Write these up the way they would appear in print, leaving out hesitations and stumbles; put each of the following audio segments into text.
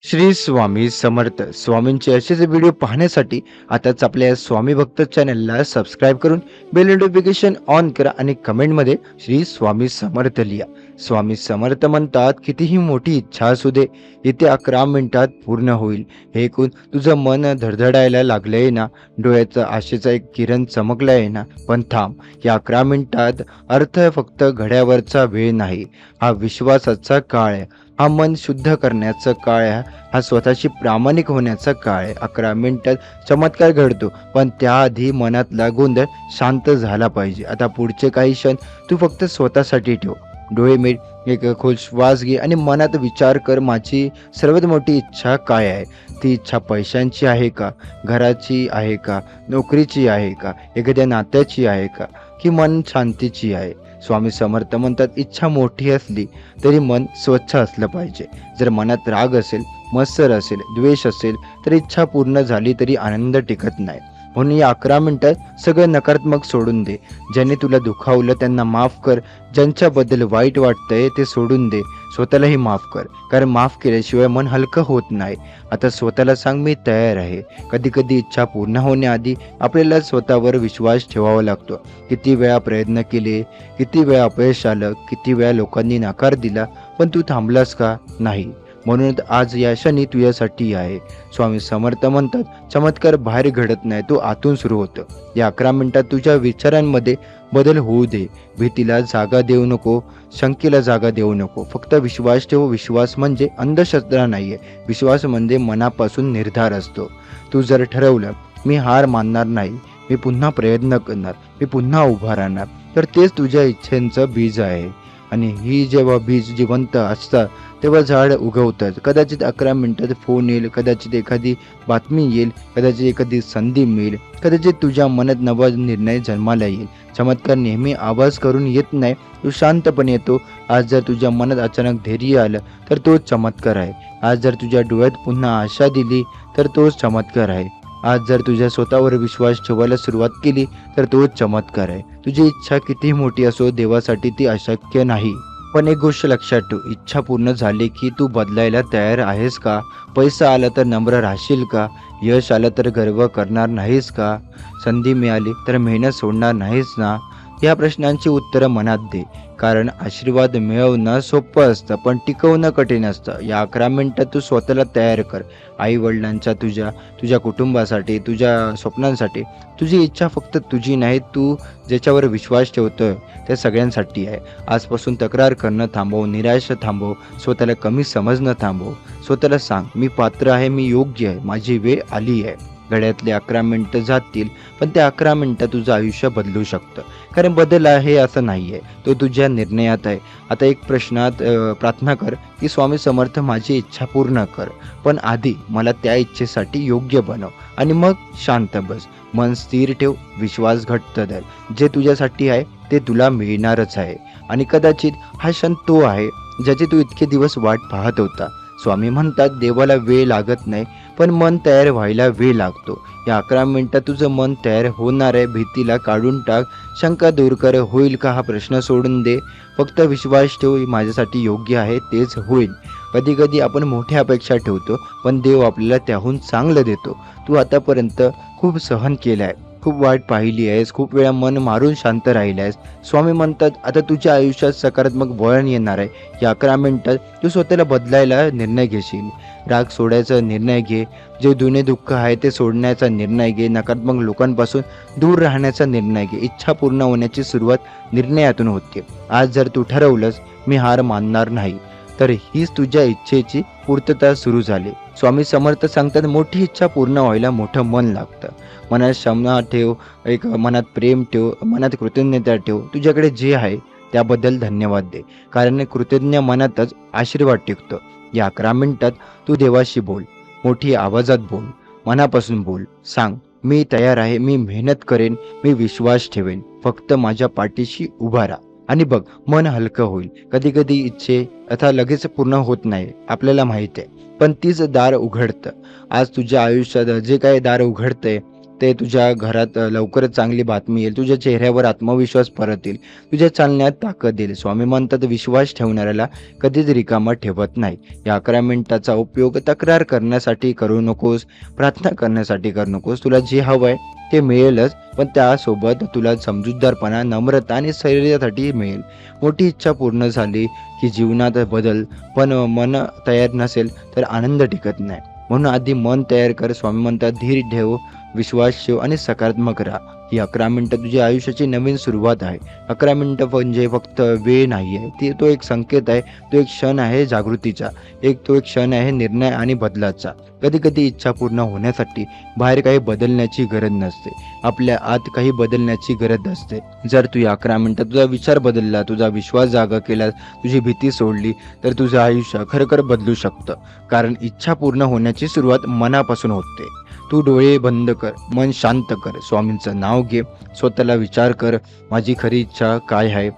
श्री स्वामी समर्थ स्वामींचे असेच व्हिडिओ पाहण्यासाठी आताच आपल्या स्वामी भक्त चॅनलला सबस्क्राईब करून बेल नोटिफिकेशन ऑन करा आणि कमेंटमध्ये श्री स्वामी समर्थ लिहा. स्वामी समर्थ म्हणतात, कितीही मोठी इच्छा असू दे, येत्या 11 मिनिटात पूर्ण होईल. हे ऐकून तुझं मन धडधडायला लागलंय ना, डोळ्याचा आशेचा एक किरण चमकलाय ना, पण थांब. या 11 मिनिटात अर्थ फक्त घड्यावरचा वेळ नाही, हा विश्वासाचा काळ आहे. हा मन शुद्ध करण्याचा काळ आहे. हा स्वतःशी प्रामाणिक होण्याचा काळ आहे. 11 मिनिटात चमत्कार घडतो, पण त्याआधी मनातला गोंधळ शांत झाला पाहिजे. आता पुढचे काही क्षण तू फक्त स्वतःसाठी ठेव. डोळे मिट, एक खोल श्वास घे आणि मनात विचार कर, माझी सर्वात मोठी इच्छा काय आहे. ती इच्छा पैशांची आहे का, घराची आहे का, नोकरीची आहे का, एखाद्या नात्याची आहे का, की मन शांतीची आहे. स्वामी समर्थ म्हणतात, इच्छा मोठी असली तरी मन स्वच्छ असलं पाहिजे. जर मनात राग असेल, मत्सर असेल, द्वेष असेल, तर इच्छा पूर्ण झाली तरी आनंद टिकत नाही. म्हणून या 11 मिनिटात सगळं नकारात्मक सोडून दे. ज्याने तुला दुखावलं त्यांना माफ कर. ज्यांच्याबद्दल वाईट वाटतंय ते सोडून दे. स्वतःलाही माफ कर, कारण माफ केल्याशिवाय मन हलकं होत नाही. आता स्वतःला सांग, मी तयार आहे. कधी कधी इच्छा पूर्ण होण्याआधी आपल्याला स्वतःवर विश्वास ठेवावा लागतो. किती वेळा प्रयत्न केले, किती वेळा अपयश आलं, किती वेळा लोकांनी नकार दिला, पण तू थांबलास का? नाही. म्हणून आज या क्षणी तुझ्यासाठी आहे. स्वामी समर्थ म्हणतात, चमत्कार बाहेर घडत नाही, तो आतून सुरू होतो. या 11 मिनिटात तुझ्या विचारांमध्ये बदल होऊ दे. भीतीला जागा देऊ नको, शंकेला जागा देऊ नको. फक्त विश्वास ठेव. विश्वास म्हणजे अंधश्रद्धा नाहीये. विश्वास म्हणजे मनापासून निर्धार असतो. तू जर ठरवलं, मी हार मानणार नाही, मी पुन्हा प्रयत्न करणार, मी पुन्हा उभा राहणार, तर तेच तुझ्या इच्छेचं बीज आहे. आणि ही जेव्हा बीज जिवंत असतात तेव्हा झाड उगवतात. कदाचित 11 मिनिटात फोन येईल, कदाचित एखादी बातमी येईल, कदाचित एखादी संधी मिळेल, कदाचित तुझ्या मनात नवा निर्णय जन्माला येईल. चमत्कार नेहमी आवाज करून येत नाही, तो शांतपणे येतो. आज जर तुझ्या मनात अचानक धैर्य आलं तर तोच चमत्कार आहे. आज जर तुझ्या डोळ्यात पुन्हा आशा दिली तर तोच चमत्कार आहे. आज जर तुझ्या स्वतःवर विश्वास ठेवायला सुरुवात केली तर तोच चमत्कार आहे. तुझी इच्छा किती मोठी असो, देवासाठी ती अशक्य नाही. पण एक गोष्ट लक्षात ठेव, इच्छा पूर्ण झाली की तू बदलायला तयार आहेस का? पैसा आला तर नम्र राहशील का? यश आलं तर गर्व करणार नाहीस का? संधी मिळाली तर मेहनत सोडणार नाहीस ना? या प्रश्नांची उत्तरं मनात दे. कारण आशीर्वाद मिळवणं सोपं असतं, पण टिकवणं कठीण असतं. या 11 मिनिटात तू स्वतःला तयार कर. आई वडिलांच्या, तुझ्या कुटुंबासाठी, तुझ्या स्वप्नांसाठी. तुझी इच्छा फक्त तुझी नाही, तू ज्याच्यावर विश्वास ठेवतोय त्या सगळ्यांसाठी आहे. आजपासून तक्रार करणं थांबव, निराश थांबव, स्वतःला कमी समजणं थांबव. स्वतःला सांग, मी पात्र आहे, मी योग्य आहे, माझी वेळ आली आहे. घड्यातले 11 मिनिटं जातील, पण त्या 11 मिनिटात तुझं आयुष्य बदलू शकतं. कारण बदल आहे असं नाही आहे, तो तुझ्या निर्णयात आहे. आता एक प्रश्नात प्रार्थना कर की स्वामी समर्थ, माझी इच्छा पूर्ण कर, पण आधी मला त्या इच्छेसाठी योग्य बनव. आणि मग शांत बस, मन स्थिर ठेव, विश्वास घट्ट धर. जे तुझ्यासाठी आहे ते तुला मिळणारच आहे. आणि कदाचित हा क्षण तो आहे ज्याची तू इतके दिवस वाट पाहत होता. स्वामी म्हणतात, देवाला वेळ लागत नाही, पण मन तयार व्हायला वेळ लागतो. या 11 मिनिटात तुझं मन तयार होणार आहे. भीतीला काढून टाक, शंका दूर कर. होईल का हा प्रश्न सोडून दे. फक्त विश्वास ठेव, माझ्यासाठी योग्य आहे तेच होईल. कधी कधी आपण मोठ्या अपेक्षा ठेवतो, पण देव आपल्याला त्याहून चांगलं देतो. तू आतापर्यंत खूप सहन केलं आहे, खूप वाट पाहिली आहेस, खूप वेळा मन मारून शांत राहिला आहेस. स्वामी म्हणतात, आता तुझ्या आयुष्यात सकारात्मक वळण येणार आहे. या 11 मिनिटात तू स्वतःला बदलायला निर्णय घेशील. राग सोडायचा निर्णय घे, जे जुने दुःख आहे ते सोडण्याचा निर्णय घे, नकारात्मक लोकांपासून दूर राहण्याचा निर्णय घे. इच्छा पूर्ण होण्याची सुरुवात निर्णयातून होते. आज जर तू ठरवलंस, मी हार मानणार नाही, तर हीच तुझ्या इच्छेची पूर्तता सुरू झाली. स्वामी समर्थ सांगतात, मोठी इच्छा पूर्ण व्हायला मोठं मन लागतं. मनात क्षमा ठेव, एक मनात प्रेम ठेव, मनात कृतज्ञता ठेव. तुझ्याकडे जे आहे त्याबद्दल धन्यवाद दे, कारण कृतज्ञ मनातच आशीर्वाद टिकतो. या 11 मिनिटात तू देवाशी बोल, मोठी आवाजात बोल, मनापासून बोल. सांग, मी तयार आहे, मी मेहनत करेन, मी विश्वास ठेवेन, फक्त माझ्या पाठीशी उभा राहा. आणि बघ, मन हलकं होईल. कधी कधी इच्छे आता लगेच पूर्ण होत नाही, आपल्याला माहिती आहे, पण तीच दार उघडतं. आज तुझ्या आयुष्यात जे काही दार उघडतंय ते तुझ्या घरात लवकरच चांगली बातमी येईल. तुझ्या चेहऱ्यावर आत्मविश्वास परत येईल. तुझ्या चालण्यात ताकद येईल. स्वामी म्हणतात विश्वास ठेवणाऱ्याला कधीच रिकामं ठेवत नाही. या 11 मिनिटाचा उपयोग तक्रार करण्यासाठी करू नकोस, प्रार्थना करण्यासाठी करू नकोस. तुला जे हवंय ते मिळेलच, पण त्यासोबत तुला समजूतदारपणा, नम्रता आणि स्थैर्यासाठी मिळेल. मोठी इच्छा पूर्ण झाली की जीवनात बदल, पण मन तयार नसेल तर आनंद टिकत नाही. म्हणून आधी मन तयार कर. स्वामी म्हणतात धीर ठेव, विश्वास ठेव आणि सकारात्मक राहा. ही 11 मिनिटं तुझ्या आयुष्याची नवीन सुरुवात आहे. 11 मिनिटं म्हणजे फक्त वेळ नाही आहे, तो एक संकेत आहे, तो एक क्षण आहे जागृतीचा, तो एक क्षण आहे निर्णय आणि बदलाचा. कधी कधी इच्छा पूर्ण होण्यासाठी बाहेर काही बदलण्याची गरज नसते, आपल्या आत काही बदलण्याची गरज असते. जर तू या 11 मिनिटात तुझा विचार बदलला, तुझा विश्वास जागा केला, तुझी भीती सोडली, तर तुझं आयुष्य खरोखर बदलू शकतं. कारण इच्छा पूर्ण होण्याची सुरुवात मनापासून होते. तू डोळे बंद कर, मन शांत कर, स्वामींचं नाव घे, स्वतःला विचार कर, माझी खरी इच्छा काय आहे?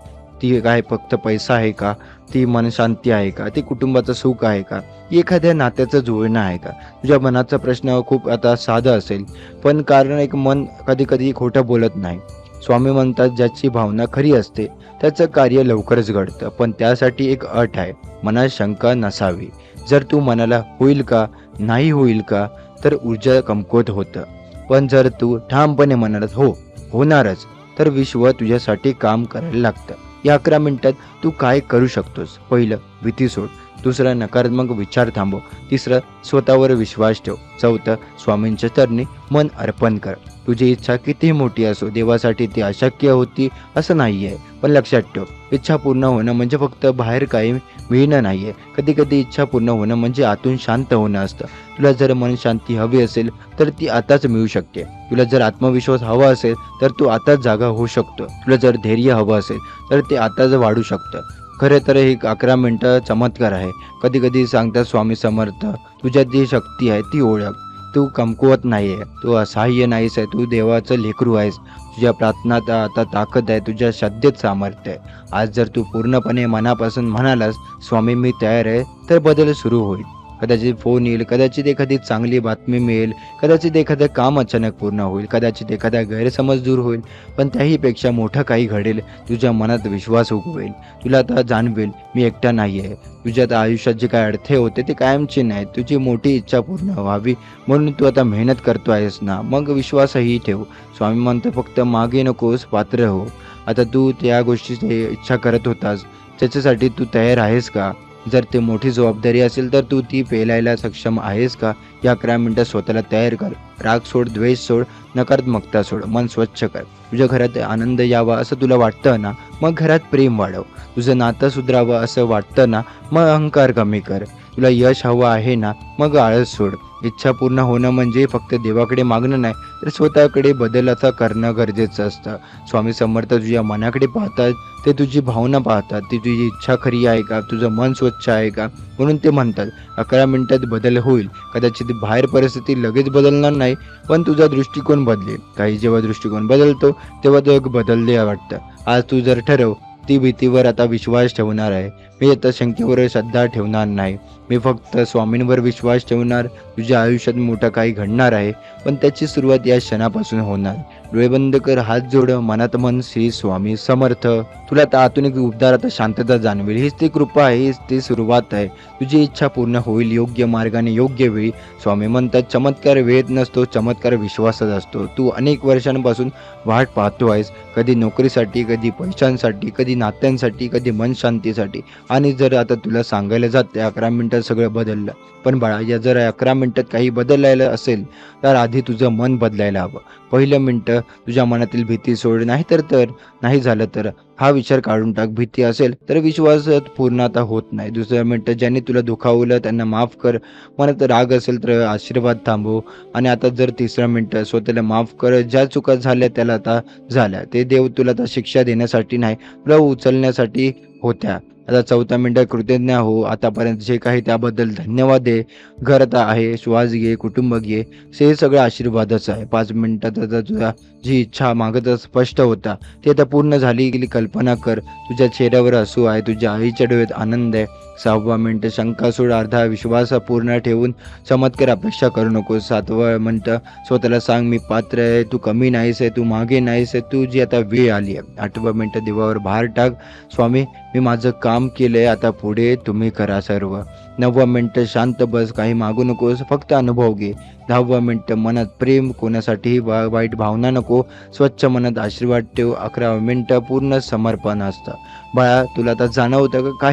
ती काय फक्त पैसा आहे का? ती मनशांती आहे का? ती कुटुंबाचं सुख आहे का? एखाद्या नात्याचं जुळणं आहे का? तुझ्या मनाचा प्रश्न खूप आता साधा असेल, पण कारण एक मन कधी कधी खोटं बोलत नाही. स्वामी म्हणतात ज्याची भावना खरी असते त्याचं कार्य लवकरच घडतं, पण त्यासाठी एक अट आहे, मनात शंका नसावी. जर तू मनाला होईल का, नाही होईल का, तर ऊर्जा कमकुवत होतं. पण जर तू ठामपणे म्हणाल हो, होणारच, तर विश्व तुझ्यासाठी काम करायला लागतं. या 11 मिनिटात तू काय करू शकतोस? पहिलं, भीती सोड. दुसरं, नकारात्मक विचार थांबव. तिसरं, स्वतःवर विश्वास ठेव. चौथं, स्वामींच्या चरणी मन अर्पण कर. तुझी इच्छा किती मोठी असो, देवासाठी ती अशक्य होती असं नाही आहे. पण लक्षात ठेव, इच्छा पूर्ण होणं म्हणजे फक्त बाहेर काही मिळणं नाही आहे. कधी कधी इच्छा पूर्ण होणं म्हणजे आतून शांत होणं असतं. तुला जर मन शांती हवी असेल तर ती आताच मिळू शकते. तुला जर आत्मविश्वास हवा असेल तर तू आताच जागा होऊ शकतो. तुला जर धैर्य हवं असेल तर ते आताच वाढू शकतं. खरे तर ही 11 मिनिटं चमत्कार आहे. कधी कधी सांगतात स्वामी समर्थ, तुझ्यात जी शक्ती आहे ती ओळख. तू कमकुवत नाही आहे, तू असहाय्य नाहीस आहे, तू देवाचं लेकरू आहेस. तुझ्या प्रार्थनात आता ताकद आहे, तुझ्या श्रद्धेत सामर्थ्य आहे. आज जर तू पूर्णपणे मनापासून म्हणालास स्वामी मी तयार आहे, तर बदल सुरू होईल. कदाचित फोन येईल, कदाचित एखादी चांगली बातमी मिळेल, कदाचित एखादं काम अचानक पूर्ण होईल, कदाचित एखादा गैरसमज दूर होईल, पण त्याहीपेक्षा मोठं काही घडेल. तुझ्या मनात विश्वास उगवेल. तुला आता जाणवेल मी एकटा नाही आहे. तुझ्या आयुष्यात जे काय अडथळे होते ते कायमचे नाहीत. तुझी मोठी इच्छा पूर्ण व्हावी म्हणून तू आता मेहनत करतो आहेस ना, मग विश्वासही ठेव. स्वामी म्हणतो फक्त मागे नकोस, पात्र हो. आता तू त्या गोष्टीची इच्छा करत होतास, त्याच्यासाठी तू तयार आहेस का? जर ते मोठी जबाबदारी असेल तर तू ती पेलायला सक्षम आहेस का? या 11 मिनिटात स्वतःला तयार कर. राग सोड, द्वेष सोड, नकारात्मकता सोड, मन स्वच्छ कर. तुझ्या घरात आनंद यावा असं तुला वाटतं ना, मग घरात प्रेम वाढव. तुझं नातं सुधारावं असं वाटतं ना, मग अहंकार कमी कर. तुला यश हवं आहे ना, मग आळस सोड. इच्छा पूर्ण होणं म्हणजे फक्त देवाकडे मागणं नाही, तर स्वतःकडे बदलाचा करणं गरजेचं असतं. स्वामी समर्थ तुझ्या मनाकडे पाहतात, ते तुझी भावना पाहतात, ती तुझी इच्छा खरी आहे का, तुझं मन स्वच्छ आहे का. म्हणून ते म्हणतात 11 मिनिटात बदल होईल. कदाचित बाहेर परिस्थिती लगेच बदलणार नाही, पण तुझा दृष्टिकोन बदलेल. काही जेव्हा दृष्टिकोन बदलतो तेव्हा तो एक बदलले वाटतं. आज तू जर ठरव ती भीतीवर आता विश्वास ठेवणार आहे, मी आता शंकेवर श्रद्धा ठेवणार नाही, मी फक्त स्वामींवर विश्वास ठेवणार. तुझ्या आयुष्यात मोठं काही घडणार आहे, पण त्याची सुरुवात या क्षणापासून होणार. डोळे बंद कर, हात जोड, मनात मन श्री स्वामी समर्थ. तुला आता आतून एक उबदार आता शांतता जाणवेल. हीच ती कृपा आहे, हीच ती सुरुवात आहे. तुझी इच्छा पूर्ण होईल योग्य मार्गाने, योग्य वेळी. स्वामी म्हणतात चमत्कार वेळेत नसतो, चमत्कार विश्वासात असतो. तू अनेक वर्षांपासून वाट पाहतो आहेस, कधी नोकरीसाठी, कधी पैशांसाठी, कधी नात्यांसाठी, कधी मन शांतीसाठी. आणि जर आता तुला सांगायला जाते 11 मिनिटात सगळं बदललं, पण बाळा या जर 11 मिनिटात काही बदलायला असेल तर आधी तुझं मन बदलायला हवं. पहिलं मिनटं तुझ्या मनातील भीती सोड. तर नाही झालं तर हा विचार काढून टाक. भीती असेल तर विश्वास पूर्ण आता होत नाही. दुसरं मिनटं ज्यांनी तुला दुखावलं त्यांना माफ कर. मनात राग असेल तर आशीर्वाद थांबव. आणि आता जर तिसरं मिनटं स्वतःला माफ कर. ज्या चुका झाल्या त्याला आता झाल्या, ते देव तुला आता शिक्षा देण्यासाठी नाही, तुला उचलण्यासाठी होत्या. आता 4था मिनिटं कृतज्ञ हो, आतापर्यंत जे काही त्याबद्दल धन्यवाद दे. घर आता आहे, श्वास घे, कुटुंब घे, हे सगळं आशीर्वादच आहे. 5 मिनिटात आता तुझा जी इच्छा मागत स्पष्ट होता ती आता पूर्ण झाली गेली कल्पना कर. तुझ्या चेहऱ्यावर हसू आहे, तुझ्या आईच्या डोळ्यात आनंद आहे. 6वा मिनिट शंका सोड, अर्धा विश्वास पूर्ण ठेवून चमत्कार अपेक्षा करू नको. 7वा मिनिट स्वतःला सांग मी पात्र आहे, तू कमी नाहीस आहे, तू मागे नाहीस आहे, तुझी आता वेळ आली आहे. 8वा मिनिट देवावर भार टाक, स्वामी मी माझं काम केलंय, आता पुढे तुम्ही करा सर्व. 9वा मिनिट शांत बस, काही मागू नकोस, फक्त अनुभव घे. 10वा मिनिट मनात प्रेम, कोणासाठीही वाईट भावना नको, स्वच्छ मनात आशीर्वाद ठेव. 11वा मिनिट पूर्ण समर्पण असतं. बाळा तुला आता जाणवतं का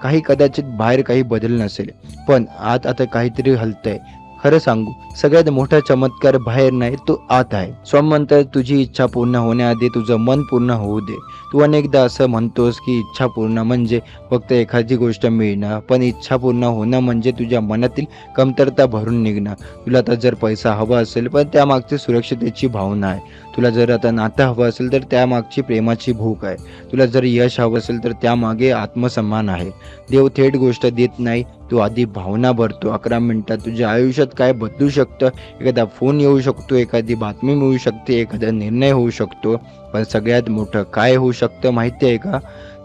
काही कदाचित बाहेर काही बदल नसेल, पण आत आता काहीतरी हलतंय. खरं सांगू, सगळ्यात मोठा चमत्कार बाहेर नाही, तो आत आहे. स्वामी म्हणतात तुझी इच्छा पूर्ण होण्याआधी तुझं मन पूर्ण होऊ दे. तू अनेकदा असं म्हणतोस की इच्छा पूर्ण म्हणजे फक्त एखादी गोष्ट मिळणं, पण इच्छा पूर्ण होणं म्हणजे तुझ्या मनातील कमतरता भरून निघणं. तुला आता जर पैसा हवा असेल, पण त्यामागची सुरक्षिततेची भावना आहे. तुला जर आता नातं हवं असेल तर त्यामागची प्रेमाची भूक आहे. तुला जर यश हवं असेल तर त्यामागे आत्मसन्मान आहे. देव थेट गोष्ट देत नाही, तो आधी भावना भरतो. 11 मिनिटात तुझ्या आयुष्यात काय बदलू शकतं? एखादा फोन येऊ शकतो, एखादी बातमी मिळू शकते, एखादा निर्णय होऊ शकतो, पण सगळ्यात मोठं काय होऊ शकतं माहिती आहे का?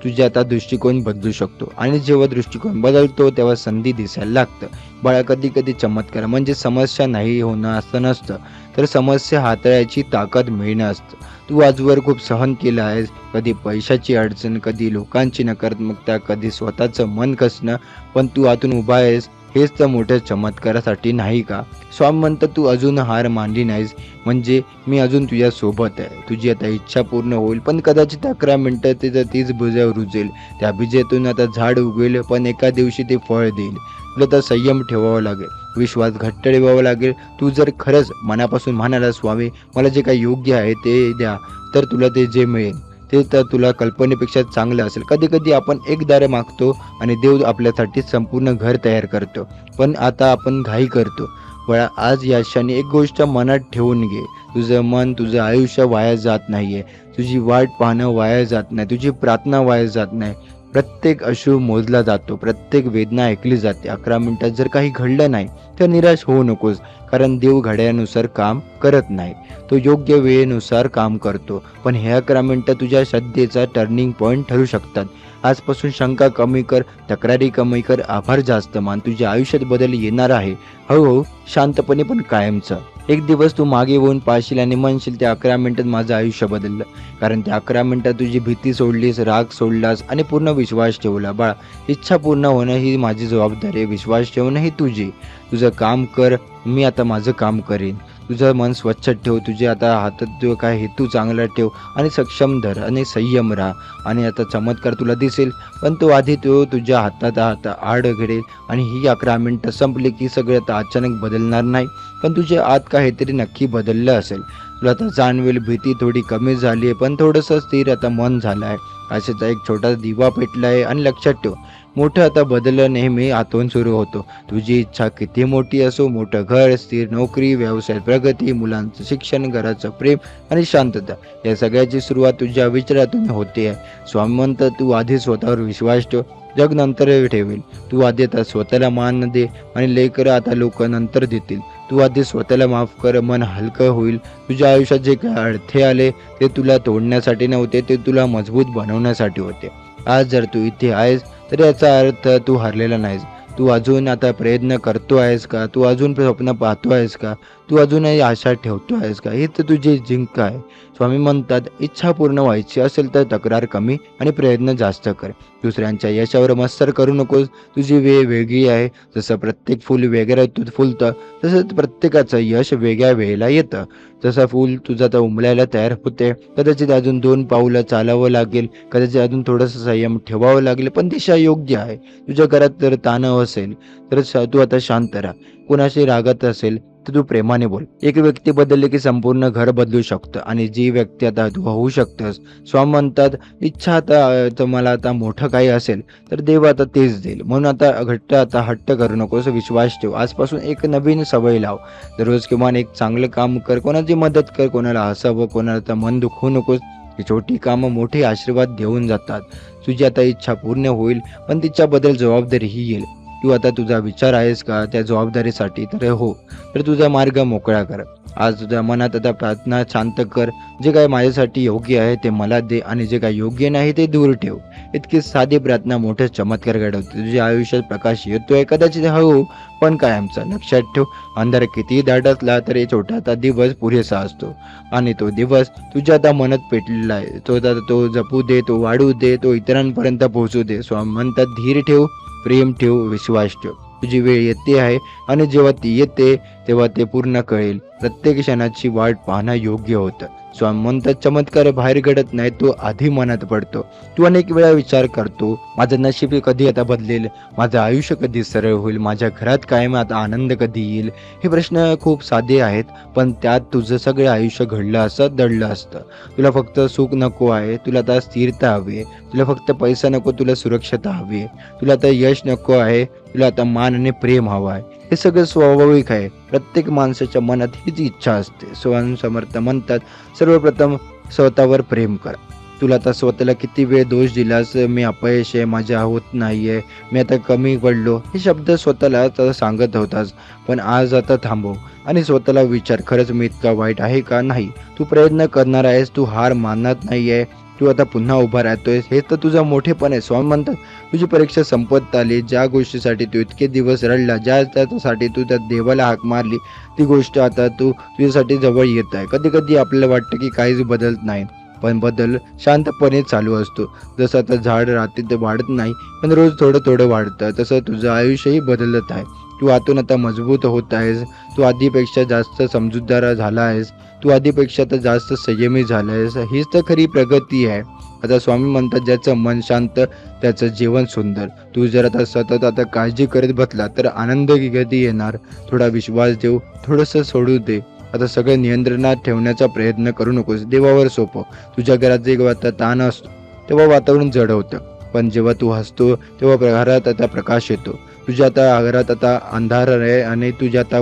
तुझे आता दृष्टिकोन बदलू शकतो, आणि जेव्हा दृष्टिकोन बदलतो तेव्हा संधी दिसायला लागतं. बाळा कधी कधी चमत्कार म्हणजे समस्या नाही होणं असं नसतं, तर समस्या हाताळायची ताकद मिळणं असतं. तू आजवर खूप सहन केलं आहेस, कधी पैशाची अडचण, कधी लोकांची नकारात्मकता, कधी स्वतःचं मन कसणं, पण तू आतून उभा आहेस, हेच तर मोठ्या चमत्कारासाठी नाही का? स्वामी म्हणतात तू अजून हार मानली नाहीस, म्हणजे मी अजून तुझ्या सोबत आहे. तुझी आता इच्छा पूर्ण होईल, पण कदाचित 11 मिनिटं तीच बीज रुजेल. त्या बीजेतून आता झाड उगवेल, पण एका दिवशी ते फळ देईल. तुला तर संयम ठेवावा लागेल, विश्वास घट्ट ठेवावा लागेल. तू जर खरंच मनापासून म्हणाला स्वामी मला जे काही योग्य आहे ते द्या, तर तुला ते जे मिळेल ते तर तुला कल्पनेपेक्षा चांगलं असेल. कधी कधी आपण एक दार मागतो आणि देव आपल्यासाठी संपूर्ण घर तयार करतो, पण आता आपण घाई करतो. बळा आज या क्षणी एक गोष्ट मनात ठेवून घे, तुझं मन, तुझं आयुष्य वाया जात नाहीये, तुझी वाट पाहणं वाया जात नाही, तुझी प्रार्थना वाया जात नाही. प्रत्येक अश्रू मोजला जातो, प्रत्येक वेदना ऐकली जाते. 11 मिनिटात जर काही घडलं नाही तर निराश होऊ नकोस, कारण देव घड्यानुसार काम करत नाही, तो योग्य वेळेनुसार काम करतो. पण हे 11 मिनिटं तुझ्या श्रद्धेचा टर्निंग पॉईंट ठरू शकतात. आजपासून शंका कमी कर, तक्रारी कमी कर, आभार जास्त मान. तुझ्या आयुष्यात बदल येणार आहे, हळूहळू, शांतपणे, पण कायमचं. एक दिवस तू मागे होऊन पाहशील आणि म्हणशील त्या 11 मिनिटात माझं आयुष्य बदललं, कारण त्या 11 मिनिटात तुझी भीती सोडलीस, राग सोडलास आणि पूर्ण विश्वास ठेवला. बाळा इच्छा पूर्ण होणं ही माझी जबाबदारी आहे, विश्वास ठेवणं ही तुझी. तुझं काम कर, मी आता माझं काम करेन. तुझं मन स्वच्छ ठेव, तुझे आता हातात जो काय हेतू चांगला ठेव, आणि सक्षम धर आणि संयम राहा, आणि आता चमत्कार तुला दिसेल. पण तो आधी तो तुझ्या हातात आड घडेल, आणि ही 11 मिनिटं संपली की सगळं आता अचानक बदलणार नाही, पण तुझ्या आत काहीतरी नक्की बदललं असेल. तुला आता जाणवेल भीती थोडी कमी झाली आहे, पण थोडंसं स्थिर आता मन झालं आहे. आशेचा एक छोटा दिवा पेटला आहे, आणि लक्षात ठेव मोठं आता बदल नेहमी आतून सुरू होतो. तुझी इच्छा किती मोठी असो, मोठं घर, स्थिर नोकरी, व्यवसाय प्रगती, मुलांचं शिक्षण, घराचं प्रेम आणि शांतता, या सगळ्याची सुरुवात तुझ्या विचारातून होते आहे. स्वामी म्हणतात तू आधी स्वतःवर विश्वास ठेव, जग नंतर ठेवेल. तू आधी आता स्वतःला मान दे, आणि लेकरं आता लोक नंतर देतील. तू आधी स्वतःला माफ कर, मन हलकं होईल. तुझ्या आयुष्यात जे काही अडथे आले ते तुला तोडण्यासाठी नव्हते, ते तुला मजबूत बनवण्यासाठी होते. आज जर तू इथे आहेस तर याचा अर्थ तू हरलेला नाहीस. तू अजून आता प्रयत्न करतो आहेस का? तू अजून स्वप्न पाहतो आहेस का? तू अजूनही आशा ठेवतो आहेस का? हे तर तुझे जिंक आहे. स्वामी म्हणतात इच्छा पूर्ण व्हायची असेल तर तक्रार कमी आणि प्रयत्न जास्त कर. दुसऱ्यांच्या यशावर मत्सर करू नकोस. तुझी वेळ वेगळी आहे. जसं प्रत्येक फूल वेगळं फुलतं, तसंच प्रत्येकाचं यश वेगळ्या वेळेला येतं. जसं फूल तुझं आता उमलायला तयार होते, कदाचित अजून 2 पावलं चालावं लागेल, कदाचित अजून थोडंसं संयम ठेवावं लागेल, पण दिशा योग्य आहे. तुझ्या घरात जर ताणव असेल तर तू आता शांत राहा. कोणाशी रागत असेल तर तू प्रेमाने बोल. एक व्यक्ती बदलली की संपूर्ण घर बदलू शकतं, आणि जी व्यक्ती आता तू होऊ शकतस. स्वामी म्हणतात इच्छा आता तुम्हाला आता मोठं काही असेल तर देव आता तेच देईल. म्हणून आता हट्ट करू नकोस, विश्वास ठेव. आजपासून एक नवीन सवय लाव. दररोज किमान एक चांगलं काम कर, कोणाची मदत कर, कोणाला हसावं, कोणाला मन दुखवू नकोस. ही छोटी कामं मोठे आशीर्वाद देऊन जातात. तुझी आता इच्छा पूर्ण होईल, पण तिच्याबद्दल जबाबदारीही येईल. तू आता तुझा विचार आहेस का त्या जबाबदारीसाठी? तर हो, तर तुझा मार्ग मोकळा कर. आज तुझ्या मनात आता प्रार्थना शांत कर. जे काय माझ्यासाठी योग्य आहे ते मला दे आणि जे काय योग्य नाही ते दूर ठेव. इतकी साधी प्रार्थना मोठे चमत्कार घडवते. तुझ्या आयुष्यात प्रकाश येतोय, कदाचित हळू पण कायमचा. लक्षात ठेव, अंधार कितीही दाट असला तरी छोटासा दिवस पुरेसा असतो आणि तो दिवस तुझ्या आता मनात पेटलेला आहे. तो जपू दे, तो वाढू दे, तो इतरांपर्यंत पोहोचू दे. स्वामी म्हणतात, धीर ठेव, प्रेम ठेव, विश्वास ठेव. तुझी वेळ येते आहे आणि जेव्हा ती येते तेव्हा ते पूर्ण कळेल. प्रत्येक क्षणाची वाट पाहणं योग्य होतं. स्वामी म्हणतात, चमत्कार बाहेर घडत नाही, तो आधी मनात पडतो. तू अनेक वेळा विचार करतो, माझं नशीब कधी आता बदलेल, माझं आयुष्य कधी सरळ होईल, माझ्या घरात कायम आता आनंद कधी येईल. हे प्रश्न खूप साधे आहेत, पण त्यात तुझं सगळं आयुष्य घडलं असं दडलं असतं. तुला फक्त सुख नको आहे, तुला आता स्थिरता हवी. तुला फक्त पैसा नको, तुला सुरक्षता हवी. तुला आता यश नको आहे, तुला आता मान आणि प्रेम हवं आहे. हे सगळं स्वाभाविक आहे. प्रत्येक माणसाच्या मनात हीच इच्छा असते. स्वामी समर्थ म्हणतात, सर्वप्रथम स्वतःवर प्रेम कर. तुला आता स्वतःला किती वेळ दोष दिलास, मी अपयश आहे, माझ्या होत नाहीये, मी आता कमी पडलो, हे शब्द स्वतःला आता सांगत होतास. पण आज आता थांबव आणि स्वतःला विचार, खरंच मी इतका वाईट आहे का? नाही. तू प्रयत्न करणार आहेस, तू हार मानत नाहीये, तू आता पुन्हा उभा राहतोय. हे तर तुझा मोठेपण आहे. स्वामी म्हणतात, तुझी परीक्षा संपत आली. ज्या गोष्टीसाठी तू इतके दिवस रडला, त्यासाठी तू त्या देवाला हाक मारली, ती गोष्ट आता तुझ्यासाठी जवळ येत आहे. कधी कधी आपल्याला वाटतं की काहीच बदलत नाही, पण बदल शांतपणे चालू असतो. जसं आता झाड रात्री वाढत नाही, पण रोज थोडं थोडं वाढतं, तसं तुझं आयुष्यही बदलत आहे. तू आतून आता मजबूत होत आहेस. तू आधीपेक्षा जास्त समजूतदार झाला आहेस. तू आधीपेक्षा तर जास्त संयमी झाला आहेस. हीच तर खरी प्रगती आहे. आता स्वामी म्हणतात, ज्याचं मन शांत त्याचं जीवन सुंदर. तू जर आता सतत आता काळजी करत बसला तर आनंद कधी येणार? थोडा विश्वास देऊ, थोडंसं सोडू दे. आता सगळं नियंत्रणात ठेवण्याचा प्रयत्न करू नकोस. देवावर सोपव. तुझ्या घरात जेव्हा ताण असतो तेव्हा वातावरण जड होतं, पण जेव्हा तू हसतो तेव्हा घरात आता प्रकाश येतो. तुझ्या आता घरात आता अंधार आहे आणि तुझ्या आता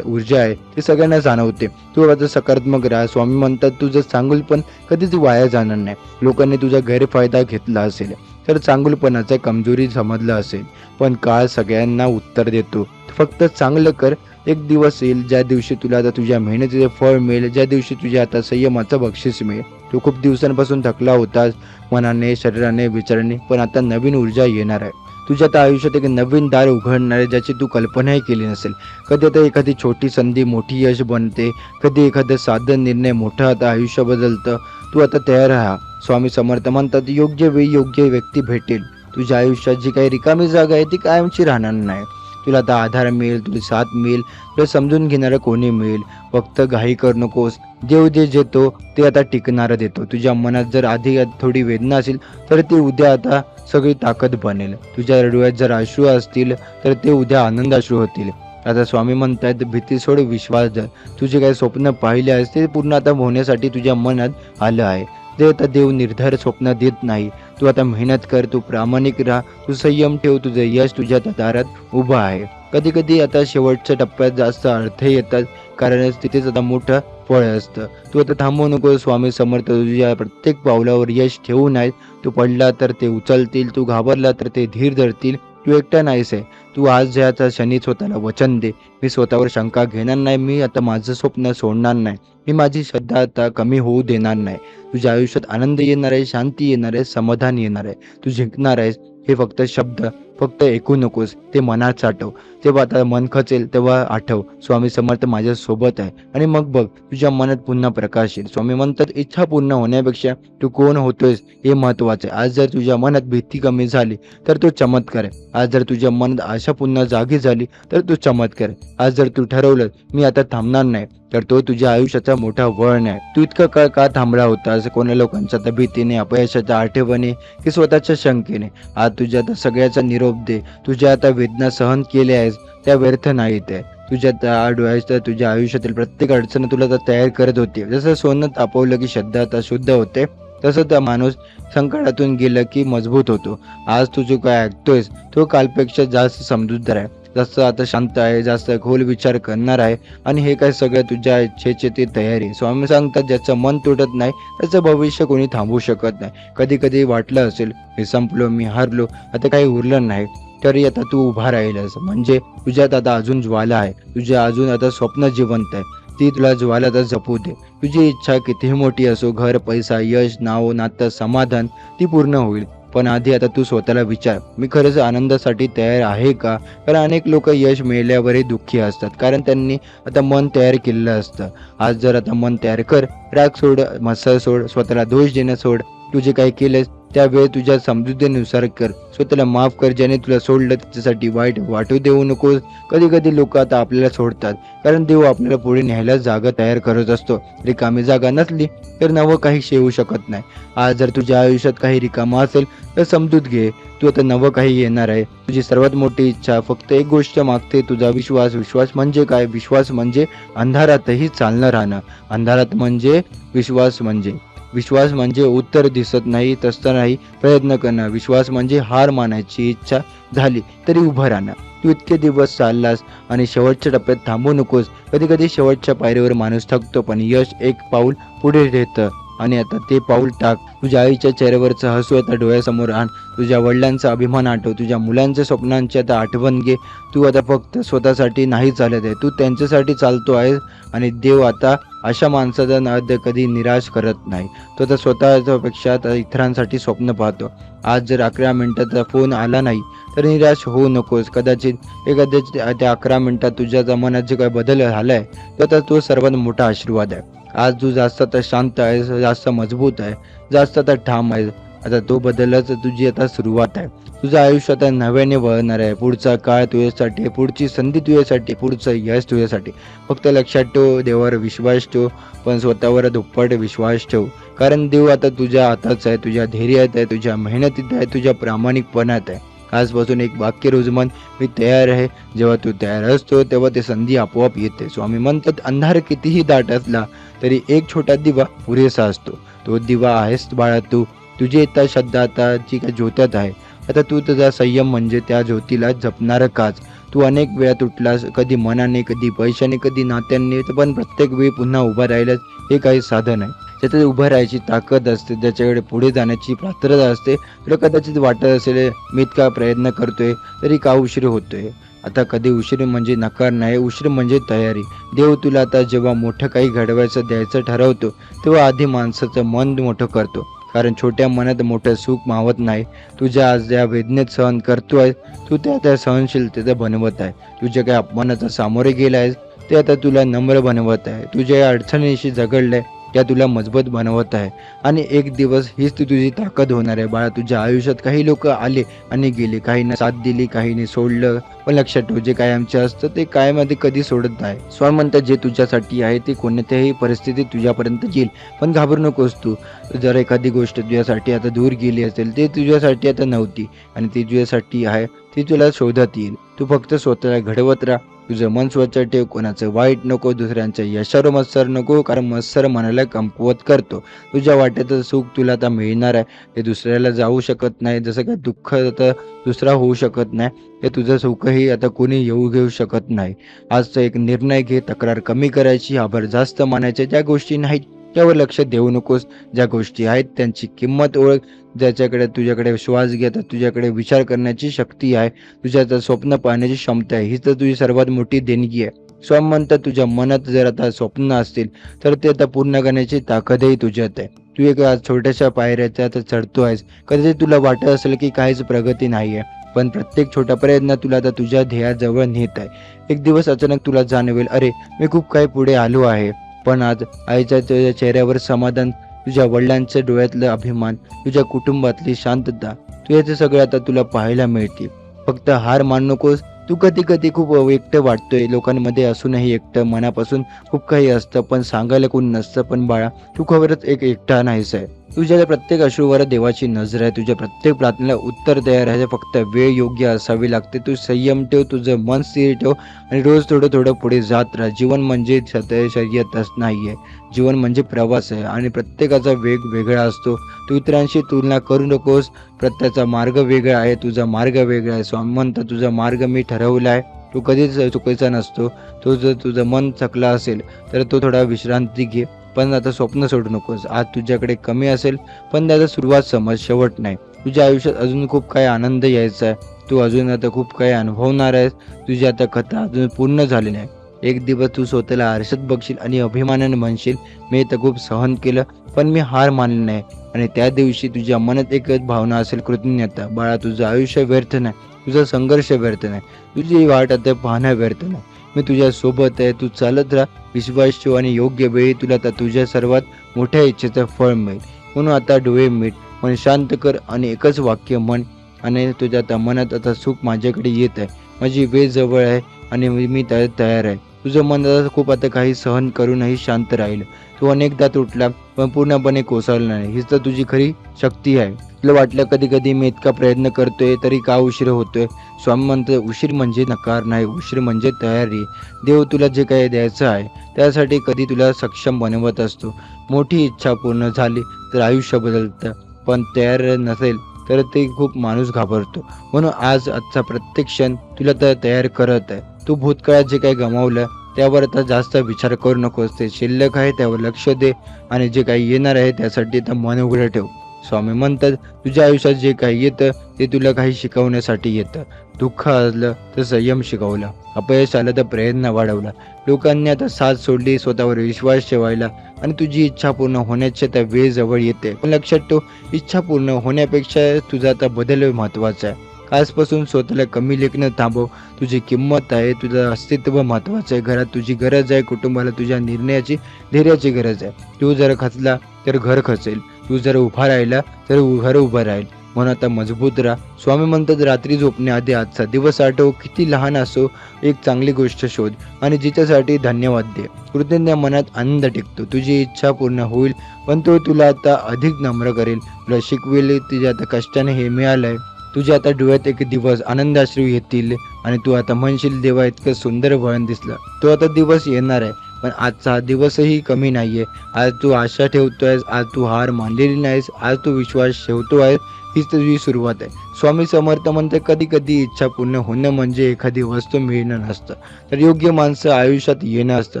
ऊर्जा आहे ती सगळ्यांना जाणवते. तू आता सकारात्मक राहा. स्वामी म्हणतात, तुझं चांगुलपण कधीच वाया जाणार नाही. लोकांनी तुझा गैरफायदा घेतला असेल तर चांगुलपणाचा कमजोरी समजलं असेल, पण काळ सगळ्यांना उत्तर देतो. फक्त चांगलं कर. एक दिवस येईल ज्या दिवशी तुला आता तुझ्या मेहनतीचे फळ मिळेल, ज्या दिवशी तुझ्या आता संयमाचं बक्षीस मिळेल. तू खूप दिवसांपासून थकला होतास, मनाने, शरीराने, विचाराने, पण आता नवीन ऊर्जा येणार आहे. तुझ्या आता आयुष्यात एक नवीन दार उघडणार आहे, ज्याची तू कल्पनाही केली नसेल. कधी आता एखादी छोटी संधी मोठी यश बनते, कधी एखादं साधं निर्णय मोठं आता आयुष्य बदलतं. तू आता तयार राहा. स्वामी समर्थ म्हणतात, योग्य वेळी योग्य व्यक्ती भेटेल. तुझ्या आयुष्यात जी काही रिकामी जागा आहे ती कायमची राहणार नाही. तुला आता आधार मिळेल, तुझी साथ मिळेल, तुला समजून घेणारं कोणी मिळेल. फक्त घाई करू नकोस. देव जे देतो ते आता टिकणारं देतो. तुझ्या मनात जर आधी थोडी वेदना असेल तर ती उद्या आता सगळी ताकद बनेल. तुझ्या डोळ्यात जर अश्रू असतील तर ते उद्या आनंद अश्रू होतील. आता स्वामी म्हणतात, भीती सोड, विश्वास धर. तुझे काही स्वप्न पाहिले आहेस ते पूर्ण आता होण्यासाठी तुझ्या मनात आलं आहे. ते आता देव निर्धार स्वप्न देत नाही. तू आता मेहनत कर, तू प्रामाणिक राहा, तू संयम ठेव. तुझं यश तुझ्या दारात उभं आहे. कधी कधी आता शेवटच्या टप्प्यात जास्त अर्थ येतात, कारण तिथेच आता मोठं फळ असतं. तू आता थांबवू नको. स्वामी समर्थ तुझ्या प्रत्येक पावलावर यश ठेवू नये. तू पडला तर ते उचलतील, तू घाबरला तर ते धीर धरतील. तू एकटा नाहीस आहे. तू आज ज्याचा क्षणी स्वतःला वचन दे, मी स्वतःवर शंका घेणार नाही, मी आता माझं स्वप्न सोडणार नाही, मी माझी श्रद्धा आता कमी होऊ देणार नाही. तुझ्या आयुष्यात आनंद येणार आहे, शांती येणार आहे, समाधान येणार आहे. तू जिंकणार आहेस. हे फक्त शब्द फक्त ऐकू नकोस, ते मनात साठव. तेव्हा आता मन खचेल तेव्हा आठव, स्वामी समर्थ माझ्या सोबत आहे, आणि मग बघ तुझ्या मनात पुन्हा प्रकाश येईल. स्वामी म्हणतात, इच्छा पूर्ण होण्यापेक्षा तू कोण होतोयस हे महत्वाचे. आज जर तुझ्या मनात भीती कमी झाली तर तो चमत्कार आहे. आज जर तुझ्या मनात आशा पुन्हा जागी झाली तर तो चमत्कार आहे. आज जर तू ठरवलं मी आता थांबणार नाही, तर तो तुझ्या आयुष्याचा मोठा वळण आहे. तू इतकं काळ का थांबला होतास? कोणा लोकांच्या भीतीने, अपयशाच्या आठवणी की स्वतःच्या शंकेने? आज तुझ्या आता सगळ्याचा निरोप दे. तुझ्या आता वेदना सहन केल्या आहेस त्या व्यर्थ नाहीत आहे. तुझ्या त्या डोळ्याच्या तुझ्या आयुष्यातील प्रत्येक अडचण तुला आता तयार करत होती. जसं सोनं तापवलं की श्रद्धा आता शुद्ध होते, तसं त्या माणूस संकटातून गेलं की मजबूत होतो. आज तू जो काय ऐकतोयस तो कालपेक्षा जास्त समजूतदार आहे, जास्त आता शांत आहे, जास्त खोल विचार करणार आहे, आणि हे काय सगळं तुझ्या इच्छेची ती तयारी. स्वामी सांगतात, ज्याचं मन तुटत नाही त्याचं भविष्य कोणी थांबवू शकत नाही. कधी कधी वाटलं असेल मी संपलो, मी हारलो, आता काही उरलं नाही, तरी आता तू उभा राहिलास म्हणजे तुझ्यात आता अजून ज्वाला आहे, तुझ्या अजून आता स्वप्न जिवंत आहे. ती तुला ज्वाला तर जपू दे. तुझी इच्छा कितीही मोठी असो, घर, पैसा, यश, नाव, नातं, समाधान, ती पूर्ण होईल. पण आधी आता तू स्वतःला विचार, मी खरंच आनंदासाठी तयार आहे का? कारण अनेक लोक यश मिळाल्यावरही दुःखी असतात, कारण त्यांनी आता मन तयार केलेलं असतं. आज जर आता मन तयार कर, राग सोड, मत्सर सोड, स्वतःला दोष देणं सोड. तू जे काही केलंस त्यावेळी तुझ्या समजुतीनुसार कर. स्वतःला माफ कर. ज्याने तुला सोडलं त्याच्यासाठी वाईट वाटू देऊ नकोस. कधी कधी लोक आता आपल्याला सोडतात कारण देव आपल्याला पुढे न्यायला जागा तयार करत असतो. रिकामी जागा नसली तर नवं काही येऊ शकत नाही. आज जर तुझ्या आयुष्यात काही रिकामं असेल तर समजूत घे, तू आता नवं काही येणार आहे. तुझी सर्वात मोठी इच्छा फक्त एक गोष्ट मागते, तुझा विश्वास. विश्वास म्हणजे काय? विश्वास म्हणजे अंधारातही चालणं राहणं. अंधारात म्हणजे विश्वास म्हणजे उत्तर दिसत नाही तसं नाही प्रयत्न करणं. विश्वास म्हणजे हार मानायची इच्छा झाली तरी उभं राहणं. तू इतके दिवस चाललास आणि शेवटच्या टप्प्यात थांबू नकोस. कधी कधी शेवटच्या पायरीवर माणूस थकतो, पण यश एक पाऊल पुढे नेतं आणि आता ते पाऊल टाक. तुझ्या आईच्या चेहऱ्यावरचं हसू आता डोळ्यासमोर आण. तुझ्या वडिलांचा अभिमान आठव. तुझ्या मुलांच्या स्वप्नांची आता आठवण घे. तू आता फक्त स्वतःसाठी नाही चालत आहे, तू त्यांच्यासाठी चालतो आहेस. आणि देव आता अशा माणसाचा नाद कधी निराश करत नाही. तो आता स्वतःपेक्षा इतरांसाठी स्वप्न पाहतो. आज जर 11 मिनिटाचा फोन आला नाही तर निराश होऊ नकोस. कदाचित त्या 11 मिनिटात तुझ्या मनात जे काही बदल झालाय तर तो सर्वात मोठा आशीर्वाद आहे. आज तू जास्त आता शांत आहेस, जास्त मजबूत आहे, जास्त आता ठाम आहेस. आता तो बदलच तुझी आता सुरुवात आहे. तुझं आयुष्य आता नव्याने वळणार आहे. पुढचा काळ तुझ्यासाठी, पुढची संधी तुझ्यासाठी, पुढचं यश तुझ्यासाठी. फक्त लक्षात ठेव, देवावर विश्वास ठेव, पण स्वतःवर दुप्पट विश्वास ठेव. कारण देव आता तुझ्या हातात आहे, तुझ्या धैर्यात आहे, तुझ्या मेहनतीत आहे, तुझ्या प्रामाणिकपणात आहे. आजपासून एक वाक्य रोज म्हण, मी तयार आहे. जेव्हा तू तयार असतो तेव्हा ते संधी आपोआप येते. स्वामी म्हणतात, अंधार कितीही दाट असला तरी एक छोटा दिवा पुरेसा असतो. तो दिवा आहेस बाळा तू. तुझी आता श्रद्धा आता जी काही ज्योतात आहे. आता तू तुझा संयम म्हणजे त्या ज्योतीला जपणारं काच. तू अनेक वेळा तुटलास, कधी मनाने, कधी पैशाने, कधी नात्यांनी, पण प्रत्येक वेळी पुन्हा उभा राहिलास. हे काही साधन आहे. त्याच्यात उभं राहायची ताकद असते, त्याच्याकडे पुढे जाण्याची पात्रता असते. तुला कदाचित वाटत असेल, मी इतका प्रयत्न करतोय तरी का उशीर होतोय. आता कधी उशीर म्हणजे नकार नाही, उशीर म्हणजे तयारी. देव तुला आता जेव्हा मोठं काही घडवायचं द्यायचं ठरवतो तेव्हा आधी माणसाचं मन मोठं करतो. कारण छोट्या मनात मोठं सुख मावत नाही. तुझ्या आज ज्या वेदनेत सहन करतोय तू त्या सहनशीलतेचं बनवत आहे. तुझ्या काही अपमानाचा सामोरे गेला आहेस ते आता तुला नम्र बनवत आहे. तुझ्या या अडचणीशी झगडलंय त्या तुला मजबूत बनवत आहे. आणि एक दिवस हीच तुझी ताकद होणार आहे बाळा. तुझ्या आयुष्यात काही लोक आले आणि गेले, काहींना साथ दिली, काहींनी सोडलं, पण लक्षात ठेव, जे कायमचे असतं ते कायमध्ये कधी सोडत नाही. स्वामी म्हणतात, जे तुझ्यासाठी आहे ते कोणत्याही परिस्थितीत तुझ्यापर्यंत येईल. पण घाबरू नकोस तू. जर एखादी गोष्ट तुझ्यासाठी आता दूर गेली असेल, ते तुझ्यासाठी आता नव्हती आणि ती तुझ्यासाठी आहे, ती तुला शोधत येईल. तू फक्त स्वतःला घडवत राहा. तुझं मन स्वच्छ ठेव. कोणाचं वाईट नको, दुसऱ्यांच्या यशावर मत्सर नको, कारण मत्सर मनाला कमकुवत करतो. तुझ्या वाटेचं सुख तुला आता मिळणार आहे, ते दुसऱ्याला जाऊ शकत नाही. जसं काय दुःख आता दुसरा होऊ शकत नाही, हे तुझं सुखही आता कोणी घेऊ शकत नाही. आजचा एक निर्णय घे, तक्रार कमी करायची, आभार जास्त मानायचे. ज्या गोष्टी नाहीत त्यावर लक्ष देऊ नकोस. ज्या गोष्टी आहेत त्यांची किंमत ओळख. ज्याच्याकडे तुझ्याकडे विश्वास घे, तर तुझ्याकडे विचार करण्याची शक्ती आहे, तुझ्या स्वप्न पाहण्याची क्षमता आहे. हीच तर तुझी सर्वात मोठी देणगी आहे. स्वामी म्हणतात, तुझ्या मनात जर आता स्वप्न असतील तर ते आता पूर्ण करण्याची ताकदही तुझ्यात आहे. तू एक छोट्याशा पायऱ्याच्या आता चढतो आहेस. कधी तुला वाटत असेल की काहीच प्रगती नाही आहे, पण प्रत्येक छोटा प्रयत्न तुला आता तुझ्या ध्येयाजवळ नेत आहे. एक दिवस अचानक तुला जाणवेल, अरे मी खूप काही पुढे आलो आहे. पण आज आईच्या तुझ्या चेहऱ्यावर समाधान, तुझ्या वडिलांच्या डोळ्यातलं अभिमान, तुझ्या कुटुंबातली शांतता, तुझ्या सगळं आता तुला पाहायला मिळते. फक्त हार मान नकोस. तू कधी कधी खूप एकटं वाटतोय, लोकांमध्ये असूनही एकटं. मनापासून खूप काही असतं पण सांगायला कोणी नसतं. पण बाळा, तू खरंच एक एकटा नाहीस आहे. तुझ्या प्रत्येक अश्रूवर देवाची नजर आहे. तुझ्या प्रत्येक प्रार्थनेला उत्तर तयार आहे. फक्त वेळ योग्य असावी लागते. तू संयम ठेव, तुझं मन स्थिर ठेव आणि रोज थोडं थोडं पुढे जात राहा. जीवन म्हणजे शर्यतच नाहीये, जीवन म्हणजे प्रवास आहे आणि प्रत्येकाचा वेग वेगळा असतो. तू इतरांशी तुलना करू नकोस. प्रत्येकाचा मार्ग वेगळा आहे, तुझा मार्ग वेगळा आहे. स्वामी म्हणतात, तुझा मार्ग मी ठरवला आहे, तो कधीच चुकीचा नसतो. तो जर तुझं मन थकला असेल तर तो थोडा विश्रांती घे, पण आता स्वप्न सोडू नकोस. आज तुझ्याकडे कमी असेल पण त्याचा सुरुवात समज, शेवट नाही. तुझ्या आयुष्यात अजून खूप काही आनंद यायचा आहे. तू अजून आता खूप काही अनुभवणार आहेस. तुझी आता कथा अजून पूर्ण झाली नाही. एक दिवस तू स्वतःला आरशात बघशील आणि अभिमानाने म्हणशील, मी तर खूप सहन केलं, पण मी हार मानली नाही. आणि त्या दिवशी तुझ्या मनात एकच भावना असेल, कृतज्ञता. बाळा, तुझं आयुष्य व्यर्थ नाही, तुझा संघर्ष व्यर्थ नाही, तुझी वाट आता पाहणं व्यर्थ नाही. मी तुझ्या सोबत आहे. तू चालत राहा, विश्वास ठेव आणि योग्य वेळी तुला आता तुझ्या सर्वात मोठ्या इच्छेचं फळ मिळेल. म्हणून आता डोळे मिट, मन शांत कर आणि एकच वाक्य म्हण, आणि तुझ्या आता मनात आता सुख माझ्याकडे येत आहे, माझी वेळ जवळ आहे आणि मी तयार आहे. तुझं मन आता खूप आता काही सहन करूनही शांत राहील. तू अनेकदा तुटला पण पूर्णपणे कोसळला नाही. हीच तर तुझी खरी शक्ती आहे. तुला वाटलं कधी कधी मी इतका प्रयत्न करतोय तरी का उशीर होतोय? स्वामी म्हणतो, उशीर म्हणजे नकार नाही, उशीर म्हणजे तयारी. देव तुला जे काही द्यायचं आहे त्यासाठी कधी तुला सक्षम बनवत असतो. मोठी इच्छा पूर्ण झाली तर आयुष्य बदलतं, पण तयार नसेल तर ते खूप माणूस घाबरतो. म्हणून आजचा प्रत्येक क्षण तुला तर तयार करत आहे. तू भूतकाळात जे काही गमावलं त्यावर आता जास्त विचार करू नकोस. ते शिल्लक आहे त्यावर लक्ष दे आणि जे काही येणार आहे त्यासाठी आता मन उघडं ठेव. स्वामी म्हणतात, तुझ्या आयुष्यात जे काही येतं ते तुला काही शिकवण्यासाठी येतं. दुःख आलं तर संयम शिकवला, अपयश आलं तर प्रयत्न वाढवला, लोकांनी आता साथ सोडली स्वतःवर विश्वास ठेवायला, आणि तुझी इच्छा पूर्ण होण्याची आता वेळ जवळ येते. पण लक्षात ठेव, इच्छा पूर्ण होण्यापेक्षा तुझा आता बदल महत्त्वाचा आहे. आजपासून स्वतःला कमी लेखणं थांबव. तुझी किंमत आहे, तुझं अस्तित्व महत्त्वाचं आहे. घरात तुझी गरज आहे, कुटुंबाला तुझ्या निर्णयाची, धैर्याची गरज आहे. तू जर खचला तर घर खचेल, तू जर उभा राहिला तर घर उभं राहील. म्हणून आता मजबूत राहा. स्वामी म्हणतात, रात्री झोपण्याआधी आजचा दिवस आठव. किती लहान असो, एक चांगली गोष्ट शोध आणि जिच्यासाठी धन्यवाद दे. कृतज्ञ मनात आनंद टिकतो. तुझी इच्छा पूर्ण होईल, पण तो तुला आता अधिक नम्र करेल. तुला शिकवेल, तुझ्या आता कष्टाने हे मिळालंय. तुझ्या आता डोळ्यात एक दिवस आनंदाश्रू येतील आणि तू आता म्हणशील, देवा इतकं सुंदर वळण दिसलं. तो आता दिवस येणार आहे, पण आजचा दिवसही कमी नाहीये. आज तू आशा ठेवतोयस, आज तू हार मानलेली नाहीस, आज तू विश्वास ठेवतो आहेस. हीच तुझी सुरुवात आहे. स्वामी समर्थ म्हणते, कधी कधी इच्छा पूर्ण होणं म्हणजे एखादी वस्तू मिळणं नसतं, तर योग्य माणसं आयुष्यात येणं असतं.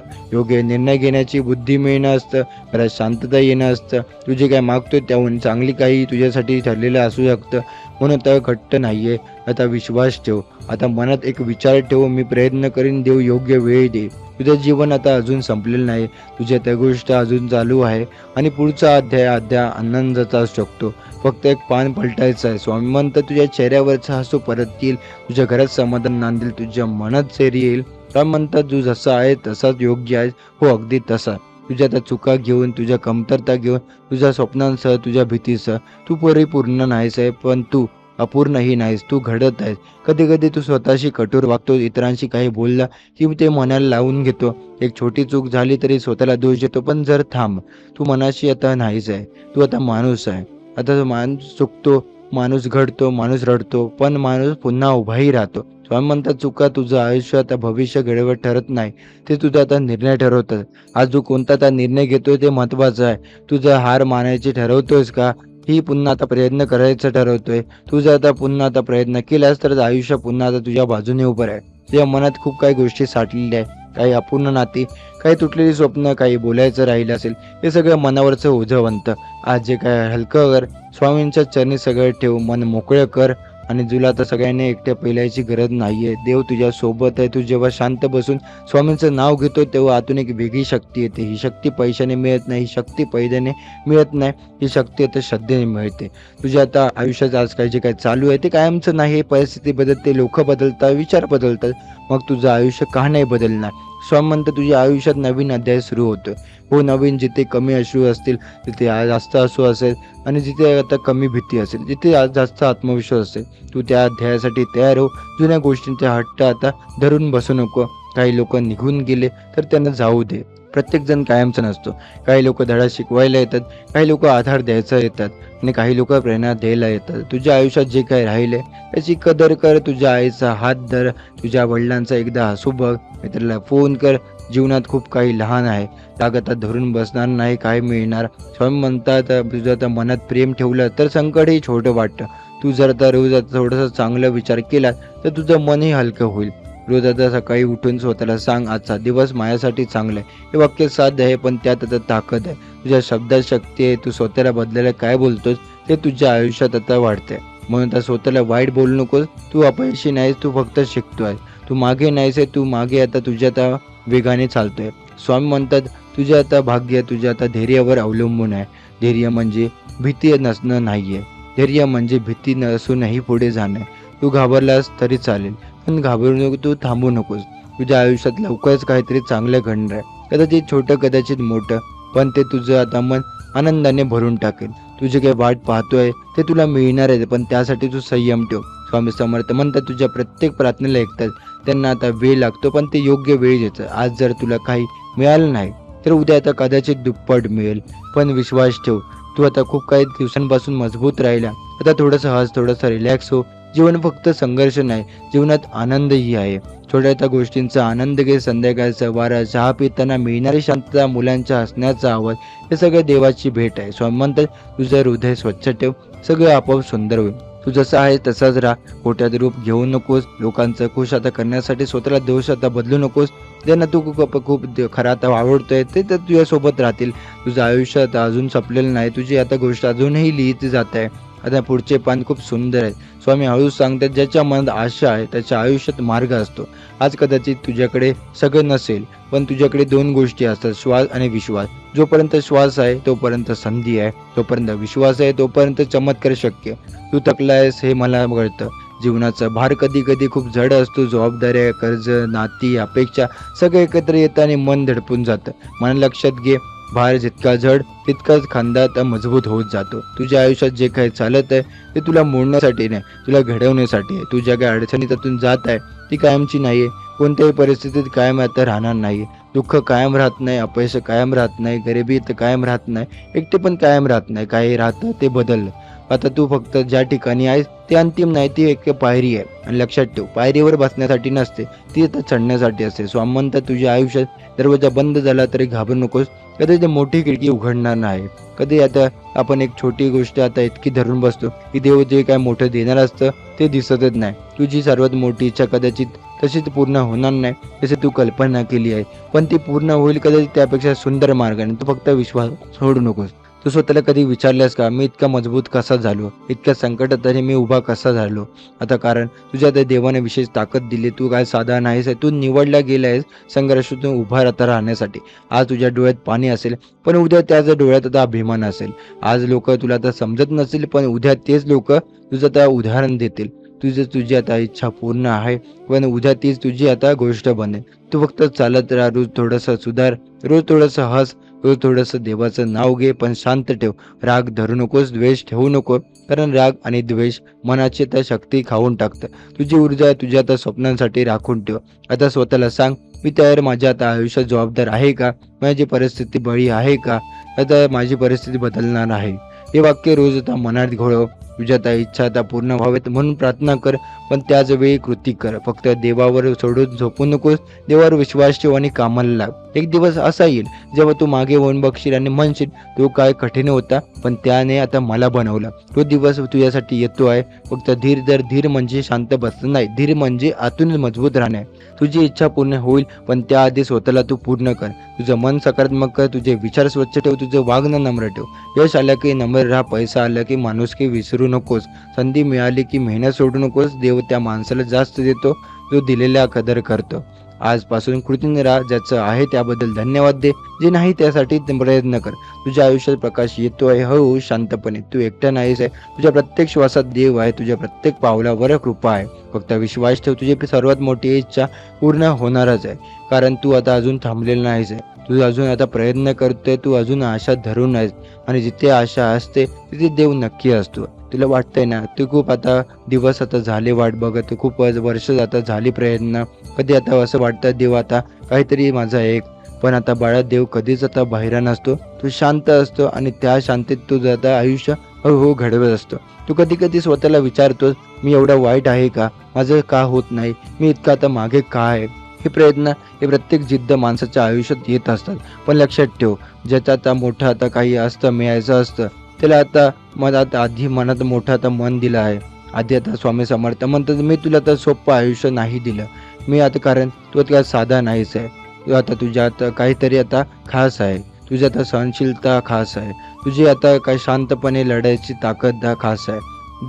योग्य निर्णय घेण्याची बुद्धी मिळणं असतं, घरात शांतता येणं असतं. तू जे काय मागतोय त्याहून चांगली काही तुझ्यासाठी ठरलेलं असू शकतं. म्हणून आता घट्ट नाहीये, आता विश्वास ठेव. आता मनात एक विचार ठेव, मी प्रयत्न करीन, देव योग्य वेळ दे. तुझं जीवन आता अजून संपलेलं नाही, तुझ्या त्या गोष्ट अजून चालू आहे आणि पुढचा अध्याय आनंदाचा असू शकतो. फक्त एक पान पलटायचं आहे. स्वामी म्हणतात, तुझ्या चेहऱ्यावरचा हसू परत येईल, तुझ्या घरात समाधान नांदेल, तुझ्या मनात सैर येईल. स्वामी म्हणतात, तू जसा आहे तसाच योग्य आहे. हो, अगदी तसा. तुझ्या त्या चुका घेऊन, तुझ्या कमतरता घेऊन, तुझ्या स्वप्नांसह, तुझ्या भीतीसह तू परिपूर्ण नाहीस आहे, पण तू अपूर्णही नाहीस. तू घडत आहेस. कधी कधी तू स्वतःशी कठोर वागतो, इतरांशी काही बोलला की ते मनाला लावून घेतो. एक छोटी चूक झाली तरी स्वतःला दोष देतो. पण जर थांब, तू मनाशी आता नाहीच आहे, तू आता माणूस आहे. आता माणूस चुकतो, माणूस घडतो, माणूस रडतो, पण माणूस पुन्हा उभाही राहतो. स्वामी म्हणतात, चुका तुझं आयुष्य आता भविष्य घडवत ठरत नाही, ते तुझा आता निर्णय ठरवतात. आज तू कोणता आता निर्णय घेतोय ते महत्वाचं आहे. तुझं हार मानायची ठरवतोयस का, ही पुन्हा आता प्रयत्न करायचं ठरवतोय? तू जर आता पुन्हा आता प्रयत्न केलास तर आयुष्य पुन्हा आता तुझ्या बाजूने उभं आहे. तुझ्या मनात खूप काही गोष्टी साठलेल्या आहे, काही अपूर्ण नाती, काही तुटलेली स्वप्न, काही बोलायचं राहिलं असेल, हे सगळं मनावरचं ओझं बनतं. आज जे काय हलकं कर, स्वामींच्या चरणी सगळं ठेव, मन मोकळं कर. आणि तुला आता सगळ्यांनी एकट्या पेलायची गरज नाहीये. देव तुझ्या सोबत आहे. तू जेव्हा शांत बसून स्वामींचं नाव घेतो तेव्हा आतून एक वेगळी शक्ती येते. ही शक्ती पैशाने मिळत नाही, ही शक्ती पैद्याने मिळत नाही, ही शक्ती आता श्रद्धेने मिळते. तुझ्या आता आयुष्यात आज काय जे काय चालू आहे ते कायमचं नाही. परिस्थिती बदलते, लोक बदलतात, विचार बदलतात, मग तुझं आयुष्य का नाही बदलणार? स्वामी म्हणतं, तुझ्या आयुष्यात नवीन अध्याय सुरू होतोय. हो, नवीन. जिथे कमी अश्रू असतील तिथे आज जास्त अश्रू असेल, आणि जिथे आता कमी भीती असेल तिथे आज जास्त आत्मविश्वास असेल. तू त्या अध्यायासाठी तयार हो. जुन्या गोष्टींचा हट्ट आता धरून बसू नको. काही लोक निघून गेले तर त्यांना जाऊ दे. प्रत्येक जण कायमचा नसतो. काही लोक धडा शिकवायला येतात, काही लोक आधार द्यायचा येतात, आणि काही लोक प्रेरणा द्यायला येतात. तुझ्या आयुष्यात जे काही राहिले त्याची कदर कर. तुझ्या आईचा हात धर, तुझ्या वडिलांचा एकदा हसू बघ, मित्राला फोन कर. जीवनात खूप काही लहान आहे, राग आता धरून बसणार नाही, काय मिळणार? स्वामी म्हणतात, तुझं आता मनात प्रेम ठेवलं तर संकटही छोटं वाटतं. तू जर आता रोज आता थोडासा चांगला विचार केला तर तुझं मनही हलकं होईल. रोज आता सकाळी उठून स्वतःला सांग, आजचा दिवस माझ्यासाठी चांगला आहे. हे वाक्य साध्य आहे, पण त्यात आता ताकद आहे. तुझ्या शब्दात शक्ती आहे. तू स्वतःला बदलायला काय बोलतोस ते तुझ्या आयुष्यात आता वाढतंय. म्हणून आता स्वतःला वाईट बोलू नकोस. तू अपयशी नाहीस, तू फक्त शिकतोय. तू मागे नाहीस आहे, तू मागे आता तुझ्या आता वेगाने चालतोय. स्वामी म्हणतात तुझे आता भाग्य तुझ्या आता धैर्यावर अवलंबून आहे. धैर्य म्हणजे भीती नसणं नाहीये. धैर्य म्हणजे भीती नसूनही पुढे जाणं. तू घाबरलास तरी चालेल, पण घाबरू नको, तू थांबू नकोस. तुझ्या आयुष्यात लवकरच काहीतरी चांगलं घडणार आहे. कदाचित छोटं, कदाचित मोठं, पण ते तुझं आता मन आनंदाने भरून टाकेल. तुझे काही वाट पाहतोय ते तुला मिळणार आहे, पण त्यासाठी तू संयम ठेव. स्वामी समर्थ म्हणतात तुझ्या प्रत्येक प्रार्थनेला ऐकतात. त्यांना आता वेळ लागतो, पण ते योग्य वेळ येतं. आज जर तुला काही मिळालं नाही तर उद्या आता कदाचित दुप्पट मिळेल. पण विश्वास ठेव, तू आता खूप काही दिवसांपासून मजबूत राहिला. आता थोडंसं हस, थोडंसं रिलॅक्स हो. जीवन फक्त संघर्ष नाही, जीवनात आनंदही आहे. छोट्या त्या गोष्टींचा आनंद घे. संध्याकाळचा वारा, चहा पिताना मिळणारी शांतता, मुलांच्या हसण्याचा आवाज, हे सगळं देवाची भेट आहे. स्वामी म्हणतात तुझं हृदय स्वच्छ ठेव, सगळं आपोआप सुंदर होईल. तू जसा आहे तसाच राहा. खोट्यात रूप घेऊ नकोस. लोकांचं खुश आता करण्यासाठी स्वतःला दोष आता बदलू नकोस. ज्यांना तू खूप खरं आता आवडतोय ते तर तुझ्यासोबत राहतील. तुझं आयुष्य आता अजून संपलेलं नाही. तुझी आता गोष्ट अजूनही लिहित जात आहे. आता पुढचे पान खूप सुंदर आहे. स्वामी हळूच सांगतात ज्याच्या मनात आशा आहे त्याच्या आयुष्यात मार्ग असतो. आज कदाचित तुझ्याकडे सगळं नसेल, पण तुझ्याकडे 2 गोष्टी असतात, श्वास आणि विश्वास. जोपर्यंत श्वास आहे तोपर्यंत संधी आहे, जोपर्यंत विश्वास आहे तोपर्यंत चमत्कार शक्य. तू थकला आहेस हे मला कळतं. जीवनाचा भार कधी कधी खूप जड असतो. जबाबदाऱ्या, कर्ज, नाती, अपेक्षा सगळे एकत्र येतं आणि मन धडपून जातं. मन लक्षात घे, भार जितका जड तितकाच खांदा आता मजबूत होत जातो. तुझ्या आयुष्यात जे काही चालत आहे ते तुला मोडण्यासाठी नाही, तुला घडवण्यासाठी आहे. तुझ्या काही अडचणी त्यातून जात आहे ती कायमची नाहीये. कोणत्याही परिस्थितीत कायम आता राहणार नाही. दुःख कायम राहत नाही, अपयश कायम राहत नाही, गरिबी तर कायम राहत नाही, एकटे पण कायम राहत नाही. काही राहतं ते बदललं. आता तू फक्त ज्या ठिकाणी आहेस ते अंतिम नाही, ती एक पायरी आहे. आणि लक्षात ठेव, पायरीवर बसण्यासाठी नसते, ती आता चढण्यासाठी असते. स्वामी म्हणतात तुझ्या आयुष्यात दरवाजा बंद झाला तरी घाबरू नकोस. कधी ते मोठी खिडकी उघडणार नाही. कधी आता आपण एक छोटी गोष्ट आता इतकी धरून बसतो की देव जे काय मोठं देणार असतं ते दिसतच नाही. तुझी सर्वात मोठी इच्छा कदाचित तशीच पूर्ण होणार नाही जसे तू कल्पना केली आहे, पण ती पूर्ण होईल कदाचित त्यापेक्षा सुंदर मार्गाने. तू फक्त विश्वास सोडू नकोस. तू स्वतःला कधी विचारल्यास का मी इतका मजबूत कसा झालो, इतक्या संकटात तरी मी उभा कसा झालो? आता कारण तुझ्या त्या देवाने विशेष ताकद दिली. तू काय साधा नाहीस आहे, तू निवडला गेला आहेस संघर्षातून उभा राहण्यासाठी. आज तुझ्या डोळ्यात पाणी असेल, पण उद्या त्याच डोळ्यात आता अभिमान असेल. आज लोक तुला आता समजत नसेल, पण उद्या तेच लोक तुझं आता उदाहरण देतील. तुझी आता इच्छा पूर्ण आहे, पण उद्या तीच तुझी आता गोष्ट बनेल. तू फक्त चालत राहा, रोज थोडंसं सुधार, रोज थोडंसं हस, रोज थोडंसं देवाचं नाव घे, पण शांत ठेव. राग धरू नकोस, द्वेष ठेवू नको, कारण राग आणि द्वेष मनाची त्या शक्ती खाऊन टाकतं. तुझी ऊर्जा तुझ्या आता स्वप्नांसाठी राखून ठेव. आता स्वतःला सांग मी त्यावर माझ्या आता आयुष्यात जबाबदार आहे का? माझी परिस्थिती बळी आहे का? आता माझी परिस्थिती बदलणार आहे. हे वाक्य रोज आता मनात घोळव. तुझ्या त्या इच्छा आता पूर्ण व्हावेत म्हणून प्रार्थना कर, पण त्याच वेळी कृती कर. फक्त देवावर सोडून झोपू नकोस. देवावर विश्वास ठेव आणि कामाला लाग. एक दिवस असा येईल जेव्हा तू मागे वळून बघशील आणि म्हणशील तो काय कठीण होता, पण त्याने आता मला बनवला. तो दिवस तुझ्यासाठी येतो आहे. फक्त धीर म्हणजे शांत बसणं नाही, धीर म्हणजे आतून मजबूत राहणे. तुझी इच्छा पूर्ण होईल, पण त्याआधी स्वतःला तू पूर्ण कर. तुझं मन सकारात्मक कर, तुझे विचार स्वच्छ ठेव, तुझं वागणं नम्र ठेव. यश आलं की नम्र राहा, पैसा आला की माणुसकी विसरू नकोस, संधी मिळाली की मेहनत सोडू नकोस. देव त्या माणसाला जास्त देतो जो दिलेल्या कदर करतो. आजपासून कृतज्ञ राहा. ज्याचं आहे त्याबद्दल धन्यवाद दे, जे नाही त्यासाठी प्रयत्न कर. तुझ्या आयुष्यात प्रकाश येतो आहे, हो शांतपणे. तू एकटा नाहीस आहे. तुझ्या प्रत्येक श्वासात देव आहे, तुझ्या प्रत्येक पावलावर कृपा आहे. फक्त विश्वास ठेव, तुझी सर्वात मोठी इच्छा पूर्ण होणारच आहे. कारण तू आता अजून थांबलेला नाहीस आहे. तू अजून आता प्रयत्न करतोय, तू अजून आशा धरून आहेस. आणि जिथे आशा असते तिथे देव नक्की असतो. तुला वाटतंय ना तू खूप आता दिवस आता झाले वाट बघत, खूप वर्ष आता झाली प्रयत्न. कधी आता असं वाटतं देव आता काहीतरी माझा एक, पण आता बाळा देव कधीच आता बाहेर नसतो. तू शांत असतो आणि त्या शांतीत तुझं आता आयुष्य हो घडवत असतो. तू कधी कधी स्वतःला विचारतोस मी एवढा वाईट आहे का, माझं का होत नाही, मी इतका आता मागे का आहे? हे प्रयत्न हे प्रत्येक जिद्द माणसाच्या आयुष्यात येत असतात. पण लक्षात ठेव, ज्याचं आता मोठं आता काही असतं, मिळायचं असतं, त्याला आता मनात आधी मनात मोठं आता मन दिलं आहे. आधी आता स्वामी समर्थ म्हणतात मी तुला आता सोपं आयुष्य नाही दिलं. मी आता कारण तू आता साधा नाहीच आहे. तू आता तुझ्यात काहीतरी आता खास आहे. तुझी आता सहनशीलता खास आहे. तुझी आता काय शांतपणे लढायची ताकद खास आहे.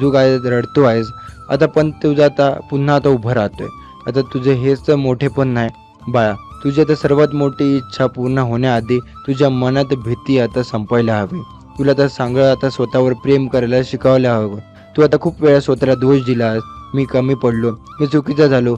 तू काय रडतो आहेस आता, पण तुझं आता पुन्हा आता उभं राहतोय. आता तुझे हेच तर मोठेपण नाही बाळा. तुझी आता सर्वात मोठी इच्छा पूर्ण होण्याआधी तुझ्या मनात भीती आता संपायला हवी. तुला आता सगळं आता स्वतःवर प्रेम करायला शिकायला हवं. तू आता खूप वेळा स्वतःला दोष दिलास. मी कमी पडलो, मी चुकीचा झालो,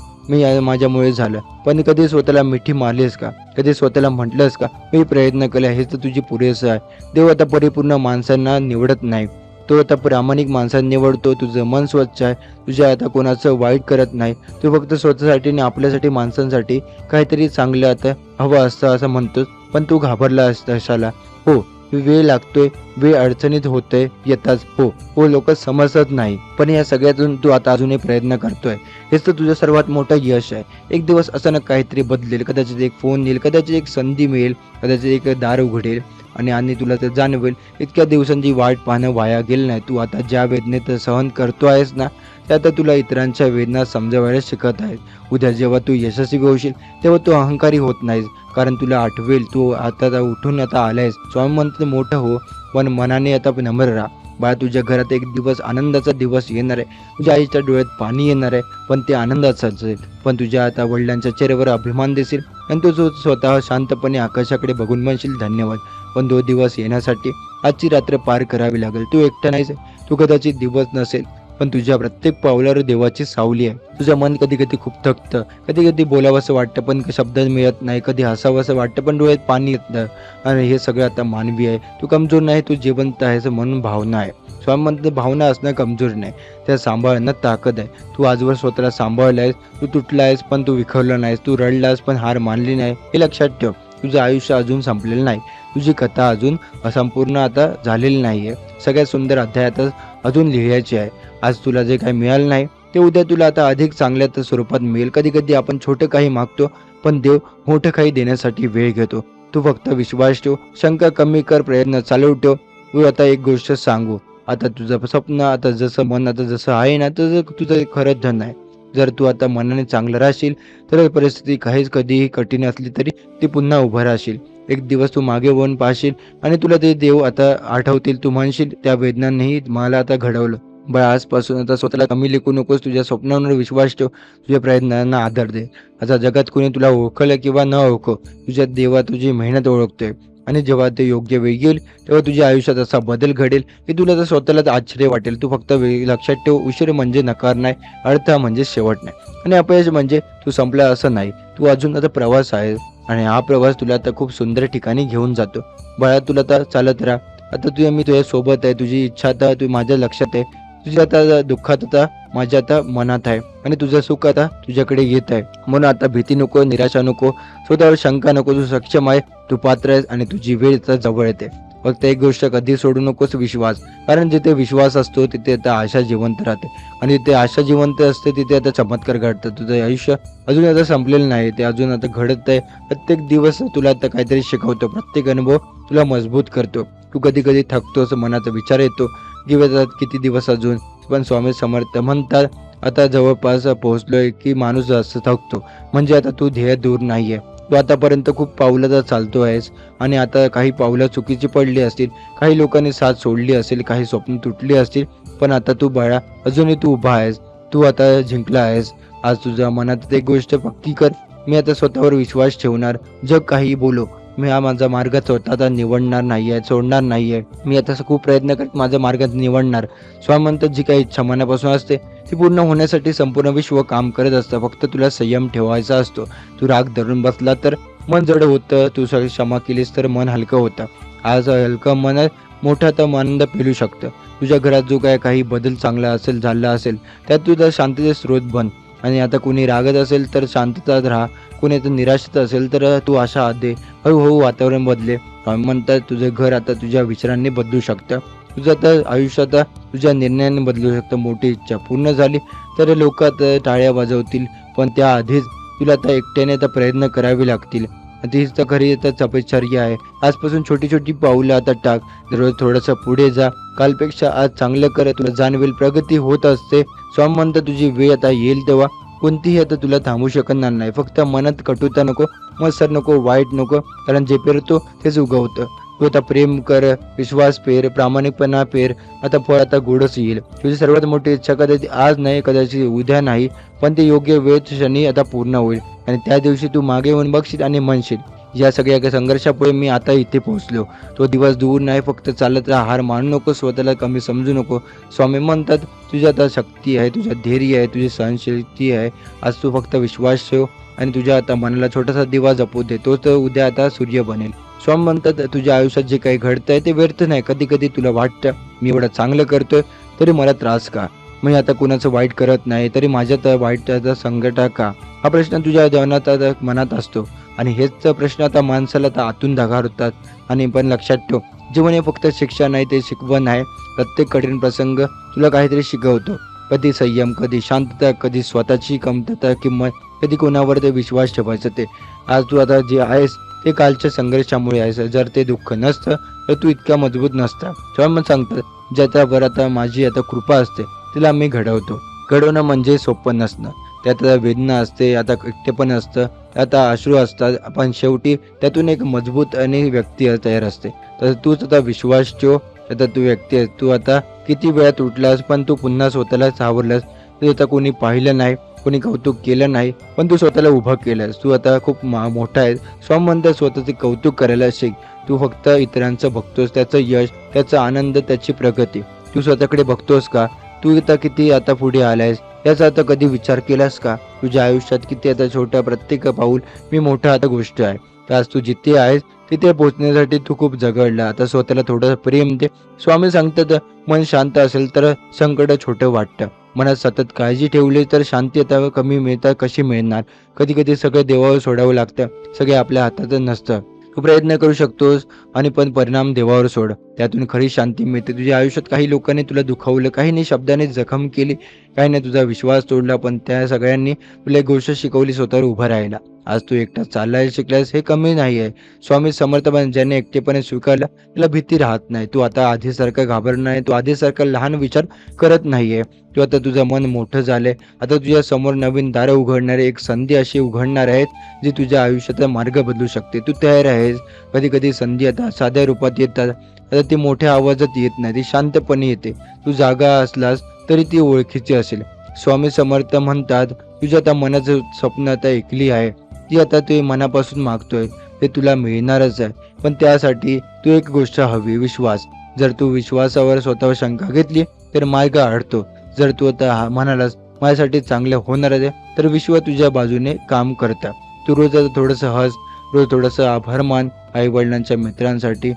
माझ्यामुळे झालं. पण कधी स्वतःला मिठी मारलीस का? कधी स्वतःला म्हटलंस का मी प्रयत्न केला, हेच तर तुझी पुरेसं आहे. देव आता परिपूर्ण माणसांना निवडत नाही, तो आता प्रामाणिक माणसांना निवडतो. तुझं मन स्वच्छ आहे, तुझ्या आता कोणाचं वाईट करत नाही. तू फक्त स्वतःसाठी आणि आपल्यासाठी माणसांसाठी काहीतरी चांगलं आता हवं असतं असं म्हणतोस. पण तू घाबरला कशाला? हो, वेळ लागतोय, वेळ अडचणीत होतंय येताच. हो लोक समजत नाही, पण या सगळ्यातून तू आता अजूनही प्रयत्न करतोय. हेच तर तुझं सर्वात मोठं यश आहे. एक दिवस अचानक काहीतरी बदलेल, कदाचित एक फोन येईल, कदाचित एक संधी मिळेल, कदाचित एक दार उघडेल आणि तुला ते जाणवेल इतक्या दिवसांची वाट पाहणं वाया गेलं नाही. तू आता ज्या वेदनेत सहन करतो आहेस ना, ते आता तुला इतरांच्या वेदना समजावायला शिकत आहेस. उद्या जेव्हा तू यशस्वी होशील तेव्हा तू अहंकारी होत नाहीस, कारण तुला आठवेल तू आता उठून आता आलायस. स्वामी म्हणतात मोठं हो, पण मनाने आता नम्र राहा. बाळा, तुझ्या घरात एक दिवस आनंदाचा दिवस येणार आहे. तुझ्या आईच्या डोळ्यात पाणी येणार आहे, पण ते आनंदाचं असेल. पण तुझ्या आता वडिलांच्या चेहऱ्यावर अभिमान दिसेल आणि तू स्वतः शांतपणे आकाशाकडे बघून म्हणशील धन्यवाद. पण तो दिवस येण्यासाठी आजची रात्र पार करावी लागेल. तू एकटा नाहीस, तू कदाचित दिवस नसेल, पण तुझ्या प्रत्येक पावलावर देवाची सावली आहे. तुझं मन कधी कधी खूप थकतं, कधी कधी बोलावंसं वाटतं पण शब्द मिळत नाही, कधी हसावंसं वाटतं पण डोळ्यात पाणी येतं. आणि हे सगळं आता मानवी आहे. तू कमजोर नाही, तू जिवंत आहेस म्हणून भावना आहे. स्वामी म्हणते भावना असणं कमजोर नाही, त्या सांभाळणं ताकद आहे. तू आजवर स्वतःला सांभाळलायस, तू तुटलायस पण तू विखरला नाहीस, तू रडलास पण हार मानली नाही. हे लक्षात ठेव. तुझं आयुष्य अजून संपलेलं नाही, तुझी कथा अजून असंपूर्ण आता झालेली नाहीये. सगळ्यात सुंदर अध्यायात अजून लिहायची आहे. आज तुला जे काही मिळालं नाही ते उद्या तुला आता अधिक चांगल्या स्वरूपात मिळेल. कधी कधी आपण छोटं काही मागतो, पण देव मोठं काही देण्यासाठी वेळ घेतो. तू फक्त विश्वास ठेव, शंका कमी कर, प्रयत्न चालू ठेव. तू आता एक गोष्ट सांगू, आता तुझं स्वप्न आता जसं मन आता जसं आहे ना, तर तुझं खरंच धन आहे. जर तू आता मनाने चांगलं राहशील तर परिस्थिती काहीच कधीही कठीण असली तरी ती पुन्हा उभं राहशील. एक दिवस तू मागे वळून पाहशील आणि तुला ते देव आता आठवतील. तू म्हणशील त्या वेदनांनीही मला आता घडवलं. बाळा, आजपासून आता स्वतःला कमी लेखू नकोस. तुझ्या स्वप्नांवर विश्वास ठेव, तुझ्या प्रयत्नांना आदर दे. आता जगात कोणी तुला ओळखलं किंवा न ओळखो, तुझ्या देवा तुझी मेहनत ओळखतोय. आणि जेव्हा ते योग्य वेळ येईल तेव्हा तुझ्या आयुष्यात असा बदल घडेल की तुला तर स्वतःलाच आश्चर्य वाटेल. तू फक्त लक्षात ठेव, उशीर म्हणजे नकार नाही, अर्थ म्हणजे शेवट नाही, आणि अपयश म्हणजे तू संपला असं नाही. तू अजून आता प्रवास आहे आणि हा प्रवास तुला आता खूप सुंदर ठिकाणी घेऊन जातो. बाळा, तुला आता चालत राहा. आता मी तुझ्या सोबत आहे. तुझी इच्छा आता तू माझ्या लक्षात आहे. तुझ्या आता दुःखात आता माझ्या आता मनात आहे आणि तुझं सुख आता तुझ्याकडे येत आहे. म्हणून आता भीती नको, निराशा नको, स्वतःवर शंका नको. तू सक्षम आहे, तू पात्र आहेस आणि तुझी वेळ आता जवळ येते. फक्त एक गोष्ट कधी सोडू नकोस, विश्वास. कारण जिथे विश्वास असतो तिथे आता आशा जिवंत राहते, आणि जिथे आशा जिवंत असते तिथे आता चमत्कार घडतात. तुझं आयुष्य अजून आता संपलेलं नाही, ते अजून आता घडत आहे. प्रत्येक दिवस तुला आता काहीतरी शिकवतो, प्रत्येक अनुभव तुला मजबूत करतो. तू कधी कधी थकतोस, मनाचा विचार येतो किती दिवस अजून. पण स्वामी समर्थ म्हणतात आता जवळपास पोहोचलोय की माणूस असं थकतो, म्हणजे आता तू ध्येय दूर नाहीये. तू आतापर्यंत खूप पावलं तर चालतो आहेस आणि आता काही पावलं चुकीची पडली असतील, काही लोकांनी साथ सोडली असेल, काही स्वप्न तुटली असतील, पण आता तू बाळा अजूनही तू उभा आहेस, तू आता जिंकला आहेस. आज तुझ्या मनात एक गोष्ट पक्की कर, मी आता स्वतःवर विश्वास ठेवणार. जग काही बोलो, मी हा माझा मार्ग स्वतःचा निवडणार नाहीये, सोडणार नाहीये. मी आता खूप प्रयत्न करत माझा मार्ग निवडणार. स्वामी म्हणतात जी काही इच्छा मनापासून असते ती पूर्ण होण्यासाठी संपूर्ण विश्व काम करत असतं. फक्त तुला संयम ठेवायचा असतो. तू राग धरून बसला तर मन जड होतं, तू क्षमा केलीस तर मन हलकं होतं. आज हलकं मन मोठा तर आनंद पेलू शकतं. तुझ्या घरात जो काही बदल चांगला असेल झाला असेल त्यात तुझा शांततेचे स्रोत बन. आणि आता कोणी रागत असेल तर शांततात राहा, कोणी आता निराशेत असेल तर तू आशा दे. हळूहळू वातावरण बदले. म्हणतात तुझं घर आता तुझ्या विचारांनी बदलू शकतं. तुझं आता आयुष्य आता तुझ्या निर्णयाने बदलू शकतं. मोठी इच्छा पूर्ण झाली तर लोक आता टाळ्या वाजवतील, पण त्याआधीच तुला आता एकट्याने आता प्रयत्न करावे लागतील. तीच तर खरी आता तपश्चर्या आहे. आजपासून छोटी छोटी पाऊलं आता टाक. दररोज थोडंसं पुढे जा. कालपेक्षा आज चांगलं कर, तुला जाणवेल प्रगती होत असते. स्वामी म्हणतात तुझी वेळ आता येईल तेव्हा कोणतीही आता तुला थांबू शकणार नाही. फक्त मनात कटुता नको, मत्सर नको, वाईट नको, कारण जे पेरतो तेच उगवतं. तू आता प्रेम कर, विश्वास पेर, प्रामाणिकपणा पेर. आता फळ आता गोडच येईल. तुझी सर्वात मोठी इच्छा कदाचित आज नाही, कदाचित उद्या नाही, पण ते योग्य वेळ क्षणी आता पूर्ण होईल. आणि त्या दिवशी तू मागे येऊन बघशील आणि म्हणशील, या सगळ्या संघर्षापुढे मी आता इथे पोहोचलो. तो दिवस दूर नाही. फक्त चालत राहा, हार मानू नको, स्वतःला कमी समजू नको. स्वामी म्हणतात, तुझ्या आता शक्ती आहे, तुझ्या धैर्य आहे, तुझी सहनशीलता आहे. आज तू फक्त विश्वास ठेव आणि तुझ्या आता मनाला छोटासा दिवा जपू दे. तोच उद्या आता सूर्य बनेल. स्वामी म्हणतात, तुझ्या आयुष्यात जे काही घडतंय ते व्यर्थ नाही. कधी कधी तुला वाटतं, मी एवढं चांगलं करतोय तरी मला त्रास का? मी आता कुणाचं वाईट करत नाही तरी माझ्यात वाईटाचा संकट का? हा प्रश्न तुझ्या जीवनात मनात असतो. आणि हेच प्रश्न आता माणसाला आता आतून धगारतात. आणि पण लक्षात ठेव, जीवन हे फक्त शिक्षा नाही, ते शिकवण आहे. प्रत्येक कठीण प्रसंग तुला काहीतरी शिकवतो. कधी संयम, कधी शांतता, कधी स्वतःची कमतरता किंमत, कधी कोणावर ते विश्वास ठेवायचं. ते आज तू आता जे आहेस ते कालच्या संघर्षामुळे आहेस. जर ते दुःख नसतं तर तू इतका मजबूत नसता. तेव्हा मग सांगतात, ज्याच्यावर आता माझी आता कृपा असते तिला मी घडवतो. घडवणं म्हणजे सोपं नसणं. त्यात वेदना असते, आता एकटेपण असतं, आता अश्रू असतात, पण शेवटी त्यातून एक मजबूत आणि व्यक्ती तयार असते. तर तूच आता विश्वास ठेव. आता तू व्यक्ती आहेस. तू आता किती वेळा तुटलास, पण तू पुन्हा स्वतःला सावरलास. तू आता कोणी पाहिलं नाही, कोणी कौतुक केलं नाही, पण तू स्वतःला उभं केलंस. तू आता खूप मोठा आहेस. स्वामी म्हणतात, स्वतःचे कौतुक करायला शिक. तू फक्त इतरांचं बघतोस, त्याचं यश, त्याचा आनंद, त्याची प्रगती. तू स्वतःकडे बघतोस का? तू आता किती आता पुढे आलायस याचा आता कधी विचार केलास का? तुझ्या आयुष्यात किती आता छोटा प्रत्येक पाऊल मी मोठा आता गोष्ट आहे. तर आज तू जिथे आहेस तिथे पोहोचण्यासाठी तू खूप झगडला. आता स्वतःला थोडं प्रेम दे. स्वामी सांगतात, मन शांत असेल तर संकट छोटं वाटतं. मनात सतत काळजी ठेवली तर शांती आता कमी मिळतात. कशी मिळणार? कधी कधी सगळं देवावर सोडावं लागतं. सगळे आपल्या हातात नसतं. तू प्रयत्न करू शकतोस आणि पण परिणाम देवावर सोड. त्यातून खरी शांती मिळते. तुझ्या आयुष्यात काही लोकांनी तुला दुखावलं, काहींनी शब्दाने जखम केली, काहींनी तुझा विश्वास तोडला, पण त्या सगळ्यांनी तुला एक गोष्ट शिकवली, स्वतःवर उभं राहायला. आज तू एकटा चालायला शिकलास हे कमी नाही आहे. स्वामी समर्थ ज्याने एकटेपणे स्वीकारलं त्याला भीती राहत नाही. तू आता आधीसारखं घाबरणार नाही. तू आधीसारखं लहान विचार करत नाहीये. तू आता तुझं मन मोठं झालंय. आता तुझ्या समोर नवीन दारं उघडणारे एक संधी अशी उघडणार आहेत जी तुझ्या आयुष्याचा मार्ग बदलू शकते. तू तयार आहेस? कधी कधी संधी आता साध्या रूपात येतात. आता ती मोठ्या आवाजात येत नाही, ती शांतपणे येते. तू जागा असलास तरी ती ओळखीची असेल. स्वामी समर्थ म्हणतात, तुझ्या आता मनाचं स्वप्न आता ऐकली आहे, ती आता तू मनापासून मागतोय ते तुला मिळणारच आहे. पण त्यासाठी तू एक गोष्ट हवी, विश्वास. जर तू विश्वासावर स्वतःवर शंका घेतली तर मार्ग अडतो. जर तू आता म्हणालास माझ्यासाठी चांगलं होणार आहे, तर विश्व तुझ्या बाजूने काम करतं. तू रोज आता थोडंसं हस, रोज थोडंसं आभार मान. आई वडिलांच्या, मित्रांसाठी,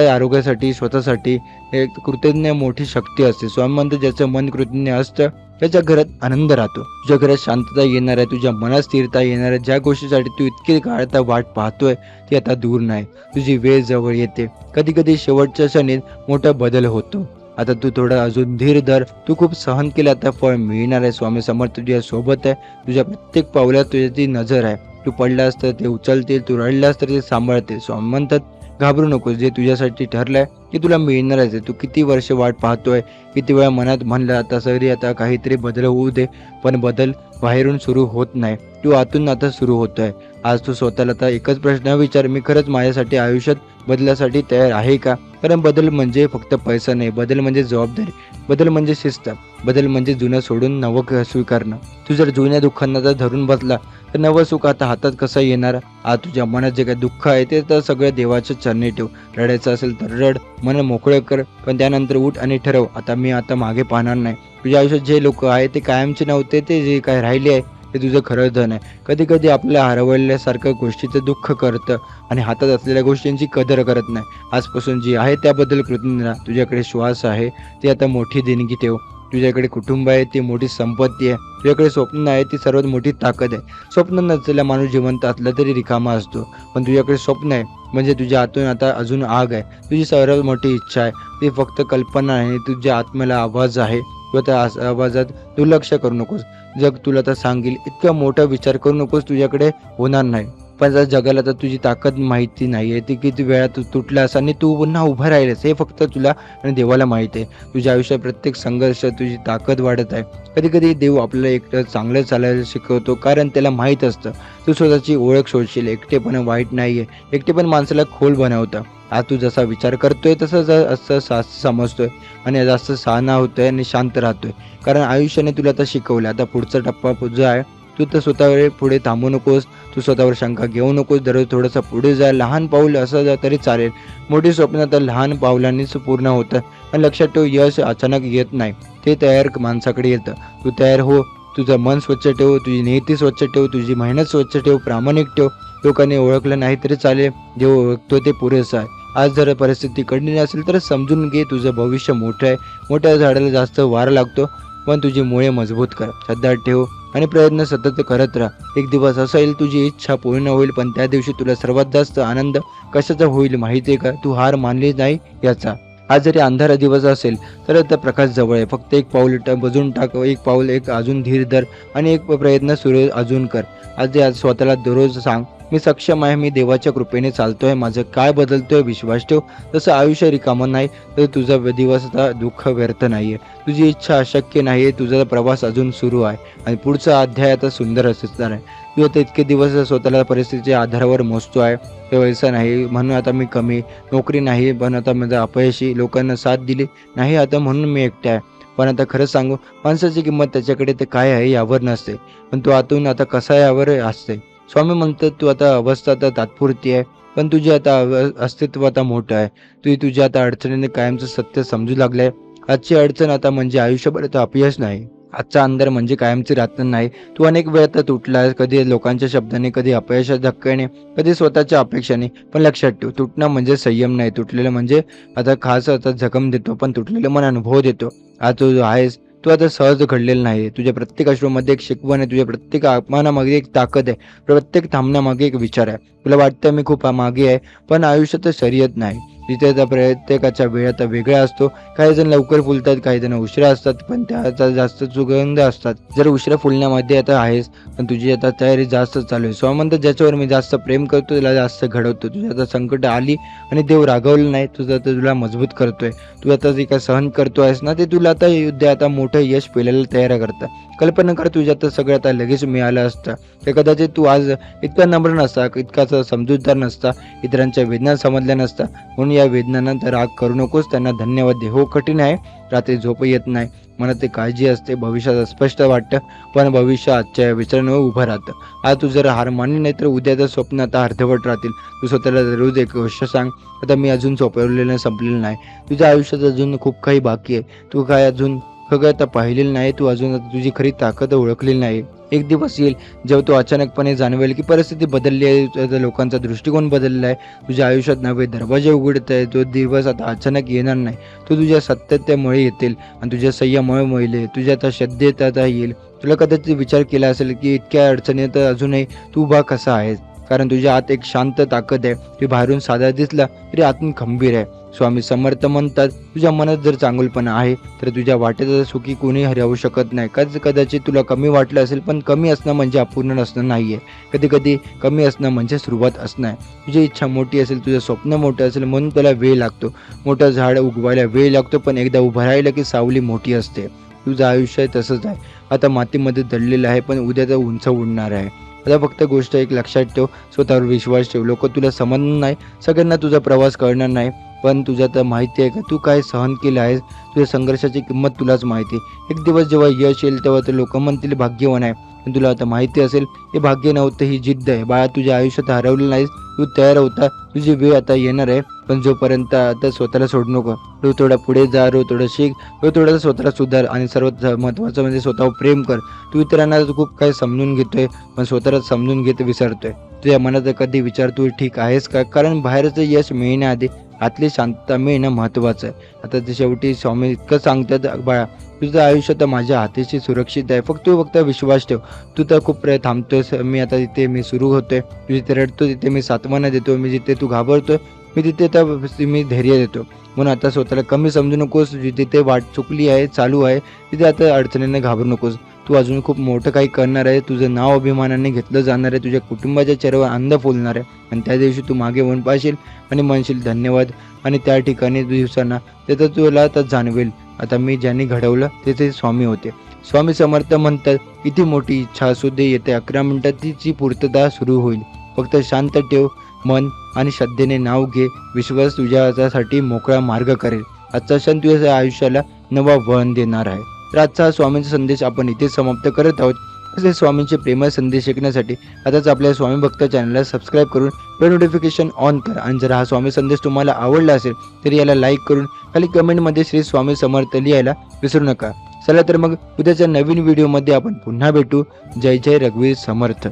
आरोग्यासाठी, स्वतःसाठी एक कृतज्ञ मोठी शक्ती असते. स्वामी म्हणतो, ज्याचं मन कृतज्ञ असतं त्याच्या घरात आनंद राहतो. तुझ्या घरात शांतता येणार आहे, तुझ्या मनात स्थिरता येणार आहे. ज्या गोष्टीसाठी तू इतकी काळ वाट पाहतोय ती आता दूर नाही. तुझी वेळ जवळ येते. कधी कधी शेवटच्या क्षणीत मोठा बदल होतो. आता तू थोडा अजून धीर धर. तू खूप सहन केलं, आता फळ मिळणार आहे. स्वामी समर्थ तुझ्या सोबत आहे. तुझ्या प्रत्येक पावलात तुझ्याची नजर आहे. तू पडलास तर ते उचलतील, तू रडलास तर ते सांभाळतील. स्वामी म्हणतात, घाबरू नकोस. जे तुझ्यासाठी ठरलंय ते तुला मिळणारच आहे. तू किती वर्ष वाट पाहतोय, किती वेळा मनात म्हणलं आता सरी आता काहीतरी बदल होऊ दे, पण बदल बाहेरून सुरू होत नाही, तू आतून आता सुरू होतोय. आज तू स्वतःला आता एकच प्रश्न विचार, मी खरंच माझ्यासाठी आयुष्यात बदलासाठी तयार आहे का? कारण बदल म्हणजे फक्त पैसा नाही, बदल म्हणजे जबाबदारी, बदल म्हणजे शिस्त, बदल म्हणजे जुनं सोडून नवं स्वीकारणं. तू जर जुन्या दुःखांना जर धरून बसला तर नवं सुख आता हातात कसं येणार? आज तुझ्या मनात जे काही दुःख आहे ते तर सगळं देवाच्या चरणी ठेव. रडायचं असेल तर रड, मन मोकळं कर, पण त्यानंतर उठ आणि ठरव, आता मी आता मागे पाहणार नाही. तुझ्या आयुष्यात जे लोक आहे ते कायमचे नव्हते, ते जे काय राहिले आहे ते तुझं खरं धन आहे. कधी कधी आपल्या हरवल्यासारख्या गोष्टीचं दुःख करतं आणि हातात असलेल्या गोष्टींची कदर करत नाही. आजपासून जी आहे त्याबद्दल कृतज्ञ राहा. तुझ्याकडे श्वास आहे ती आता मोठी देणगी ठेव. तुझ्याकडे कुटुंब आहे ती मोठी संपत्ती आहे. तुझ्याकडे स्वप्न आहे ती सर्वात मोठी ताकद आहे. स्वप्न नसलेला माणूस जिवंत असला तरी रिकामा असतो, पण तुझ्याकडे स्वप्न आहे म्हणजे तुझ्या आतून आता अजून आग आहे. तुझी सर्वात मोठी इच्छा आहे ती फक्त कल्पना आहे, तुझ्या आत्म्याला आवाज आहे. तू त्या आवाजात दुर्लक्ष करू नकोस. जग तुला तर सांगेल इतका मोठा विचार करू नकोस, तुझ्याकडे होणार नाही. पण जर जगाला तर तुझी ताकद माहिती नाही आहे, ती किती वेळा तू तुटलास आणि तू पुन्हा उभा राहिलास हे फक्त तुला आणि देवाला माहीत आहे. तुझ्या आयुष्यात प्रत्येक संघर्ष तुझी ताकद वाढत आहे. कधी-कधी देव आपल्याला एकटं चांगलं चालायला शिकवतो, कारण त्याला माहीत असतं तू स्वतःची ओळख शोधशील. एकटेपणा वाईट नाहीये, एकटेपण माणसाला खोल बनवतं. आज तू जसा विचार करतोय तसं असं समजतोय आणि जास्त शहाणा होतोय आणि शांत राहतोय. कारण आयुष्याने तुला आता शिकवलं. आता पुढचा टप्पा जो आहे, तू तर स्वतःवर पुढे थांबू नकोस. तू स्वतःवर शंका घेऊ नकोस. दररोज थोडंसं पुढे जा. लहान पाऊल असं तरी चालेल. मोठी स्वप्न तर लहान पावलांनीच पूर्ण होतं. आणि लक्षात ठेव, यश अचानक येत नाही, ते तयार माणसाकडे येतं. तू तयार हो. तुझं मन स्वच्छ ठेव, तुझी नियती स्वच्छ ठेव, तुझी मेहनत स्वच्छ ठेव, प्रामाणिक ठेव. लोकांनी ओळखलं नाही तरी चालेल, जे ओळखतो ते पुरेसं आहे. आज जर परिस्थिती कठीण असेल तर समजून घे, तुझं भविष्य मोठं आहे. मोठ्या झाडाला जास्त वारा लागतो, पण तुझी मुळे मजबूत कर. श्रद्धा ठेव आणि प्रयत्न सतत करत राहा. एक दिवस असा येईल तुझी इच्छा पूर्ण होईल, पण त्या दिवशी तुला सर्वात जास्त आनंद कशाचा होईल माहिती आहे का? तू हार मानली नाही याचा. आज जरी अंधारा दिवस असेल तर आता प्रकाश जवळ आहे. फक्त एक पाऊल बजून टाक, एक पाऊल, एक अजून धीर धर आणि एक प्रयत्न सुरू अजून कर. आज स्वतःला दररोज सांग, मी सक्षम आहे, मी देवाच्या कृपेने चालतोय, माझं काय बदलतोय, विश्वास ठेव. तसं आयुष्य रिकामं नाही तर तुझा दिवस आता दुःख व्यर्थ नाहीये. तुझी इच्छा अशक्य नाहीये. तुझा प्रवास अजून सुरू आहे आणि पुढचा अध्याय आता सुंदर असणार आहे. तू आता इतके दिवस स्वतःला परिस्थितीच्या आधारावर मोजतो आहे, ते वैसा नाही म्हणून आता मी कमी, नोकरी नाही पण आता माझं अपयशी, लोकांना साथ दिली नाही आता म्हणून मी एकटा आहे. पण आता खरंच सांगू, माणसाची किंमत त्याच्याकडे ते काय आहे यावर नसते, पण तो आतून आता कसा आहे यावर असते. स्वामी म्हणतात, तू आता अवस्था आता तात्पुरती आहे, पण तुझे आता अस्तित्व आता मोठं आहे. तू तुझ्या आता अडचणीने कायमचं सत्य समजू लागलाय. आजची अडचण आता म्हणजे आयुष्यभर अपयश नाही. आजचा अंधार म्हणजे कायमची रात्र नाही. तू अनेक वेळा तर तुटलास, कधी लोकांच्या शब्दाने, कधी अपयशाच्या धक्क्याने, कधी स्वतःच्या अपेक्षाने. पण लक्षात ठेव, तुटणं म्हणजे संयम नाही. तुटलेलं म्हणजे आता खास आता जखम देतो, पण तुटलेलं मन अनुभव देतो. आज तू जो आहेस तू आता सहज घडलेला नाही. तुझ्या प्रत्येक अश्रूमध्ये एक शिकवण आहे. तुझ्या प्रत्येक अपमानामागे एक ताकद आहे. प्रत्येक थांबण्यामागे एक विचार आहे. तुला वाटतं मी खूप मागे आहे, पण आयुष्यात शर्यत नाही. जिथे आता प्रत्येकाच्या वेळ आता वेगळा असतो. काही जण लवकर फुलतात, काही जण उशिरा असतात, पण त्याचा जास्त सुगंध असतात. जर उशिरा फुलण्यामध्ये आता आहेस, पण तुझी आता तयारी जास्त चालू आहे. स्वामंत ज्याच्यावर मी जास्त प्रेम करतो त्याला जास्त घडवतो. तुझी आता संकट आली आणि देव रागवलं नाही, तुझं आता तुला मजबूत करतोय. तू आता जे काय सहन करतो आहेस ना, ते तुला आता युद्ध आता मोठं यश पेलायला तयार करतं. कल्पना कर, तुझ्या आता सगळं आता लगेच मिळालं असतं तर कदाचित तू आज इतका नम्र नसता, इतकाच समजूतदार नसता, इतरांच्या वेदना समजल्या नसता. म्हणून या वेदनांना राग करू नकोस, त्यांना धन्यवाद दे. हो, कठीण आहे, रात्री झोप येत नाही, मनात ते काळजी असते, भविष्यात अस्पष्ट वाटतं, पण भविष्य आजच्या विचारांवर उभं राहतं. आज तू जर हार मानली नाही तर उद्याचं स्वप्न आता अर्धवट राहतील. तू स्वतःला रोज एक गोष्ट सांग, आता मी अजून सोपवलेलं संपलेलं नाही. तुझ्या आयुष्यात अजून खूप काही बाकी आहे. तू काय अजून सगळं आता पाहिलेलं नाही. तू अजून तुझी खरी ताकद ओळखलेली नाही. एक दिवस येईल जेव्हा तू अचानकपणे जाणवेल की परिस्थिती बदलली आहे, लोकांचा दृष्टिकोन बदलला आहे, तुझ्या आयुष्यात नवे दरवाजे उघडत आहे. तो दिवस आता अचानक येणार नाही, तो तुझ्या सत्यतेमुळे येतील आणि तुझ्या संयमामुळे येईल. तुझ्या आता श्रद्धेत आता येईल. तुला कदाचित विचार केला असेल की इतक्या अडचणीत अजूनही तू उभा कसा आहेस, कारण तुझ्या आत एक शांत ताकद आहे. ती बाहेरून साधा दिसला तरी आतून खंबीर आहे. स्वामी समर्थ म्हणतात, तुझ्या मनात जर चांगुलपणा आहे तर तुझ्या वाटेत सुखी कोणी हरवू शकत नाही. कदाचित तुला कमी वाटलं असेल, पण कमी असणं म्हणजे अपूर्ण नसणं नाहीये. कधी कधी कमी असणं म्हणजे सुरुवात असणं आहे. तुझी इच्छा मोठी असेल, तुझं स्वप्न मोठं असेल, म्हणून त्याला वेळ लागतो. मोठं झाड उगवायला वेळ लागतो, पण एकदा उभं राहिलं की सावली मोठी असते. तुझं आयुष्य तसंच आहे. आता मातीमध्ये दडलेलं आहे, पण उद्या तर उंच उडणार आहे. आता फक्त गोष्ट एक लक्षात ठेव, स्वतःवर विश्वास ठेव. लोक तुला समजणार नाही, सगळ्यांना तुझा प्रवास कळणार नाही, पण तुझ्या तर माहिती आहे का तू काय सहन केलं आहेस. तुझ्या संघर्षाची किंमत तुलाच माहिती. एक दिवस जेव्हा यश येईल तेव्हा ते लोक म्हणतील भाग्यवान आहे, पण तुला आता माहिती असेल हे भाग्य नव्हतं, ही जिद्द आहे. बाळा, तुझ्या आयुष्यात हरवलं नाहीस, तू तयार होता. तुझी वेळ आता येणार आहे, पण जोपर्यंत आता स्वतःला सोडू नको. रोज थोडा पुढे जा, रोज थोडं शिक, रोज थोडं स्वतःला सुधार आणि सर्वात महत्त्वाचं म्हणजे स्वतःवर प्रेम कर. तू इतरांना खूप काही समजून घेतोय, पण स्वतःला समजून घेत विसरतोय. तुझ्या मनात कधी विचार, तू ठीक आहेस का, कारण बाहेरचं यश मिळण्याआधी आतली शांतता मिळणं महत्त्वाचं आहे. आता ते शेवटी स्वामी इतकं सांगतात, बाळा तुझं आयुष्य तर माझ्या हातीशी सुरक्षित आहे, फक्त विश्वास ठेव. तू तर खूप थांबतोयस, मी आता तिथे मी सुरू होतोय. तू जिथे रडतो तिथे मी सांत्वना देतो, मी जिथे तू घाबरतोय मी तिथे तर मी धैर्य देतो. म्हणून आता स्वतःला कमी समजू नकोस. जिथे वाट चुकली आहे, चालू आहे, तिथे आता अडचणीने घाबरू नकोस. तू अजून खूप मोठं काही करणार आहे, तुझं नाव अभिमानाने घेतलं जाणार आहे, तुझ्या कुटुंबाच्या चेहऱ्यावर आनंद फुलणार आहे आणि त्या दिवशी तू मागे वळून पाहशील आणि म्हणशील धन्यवाद. आणि त्या ठिकाणी दिवसांना त्याचं तुला आता जाणवेल, आता मी ज्यांनी घडवलं ते स्वामी होते. स्वामी समर्थ म्हणतात, किती मोठी इच्छा असू दे, येत्या 11 मिनिटात तिची पूर्तता सुरू होईल. फक्त शांत ठेव मन आणि श्रद्धेने नाव घे. विश्वास तुझ्यासाठी मोकळा मार्ग करेल. आजचा क्षण तुझ्या आयुष्याला नवा वळण देणार आहे. तर आजचा हा स्वामींचा संदेश आपण इथे समाप्त करत आहोत. असे स्वामींचे प्रेमळ संदेश ऐकण्यासाठी आताच आपल्या स्वामी भक्त चॅनलला सबस्क्राईब करून बेल नोटिफिकेशन ऑन करा. आणि जर हा स्वामी संदेश तुम्हाला आवडला असेल तर याला लाईक करून खाली कमेंटमध्ये श्री स्वामी समर्थ लिहायला विसरू नका. चला तर मग उद्याच्या नवीन व्हिडिओमध्ये आपण पुन्हा भेटू. जय जय रघुवीर समर्थ.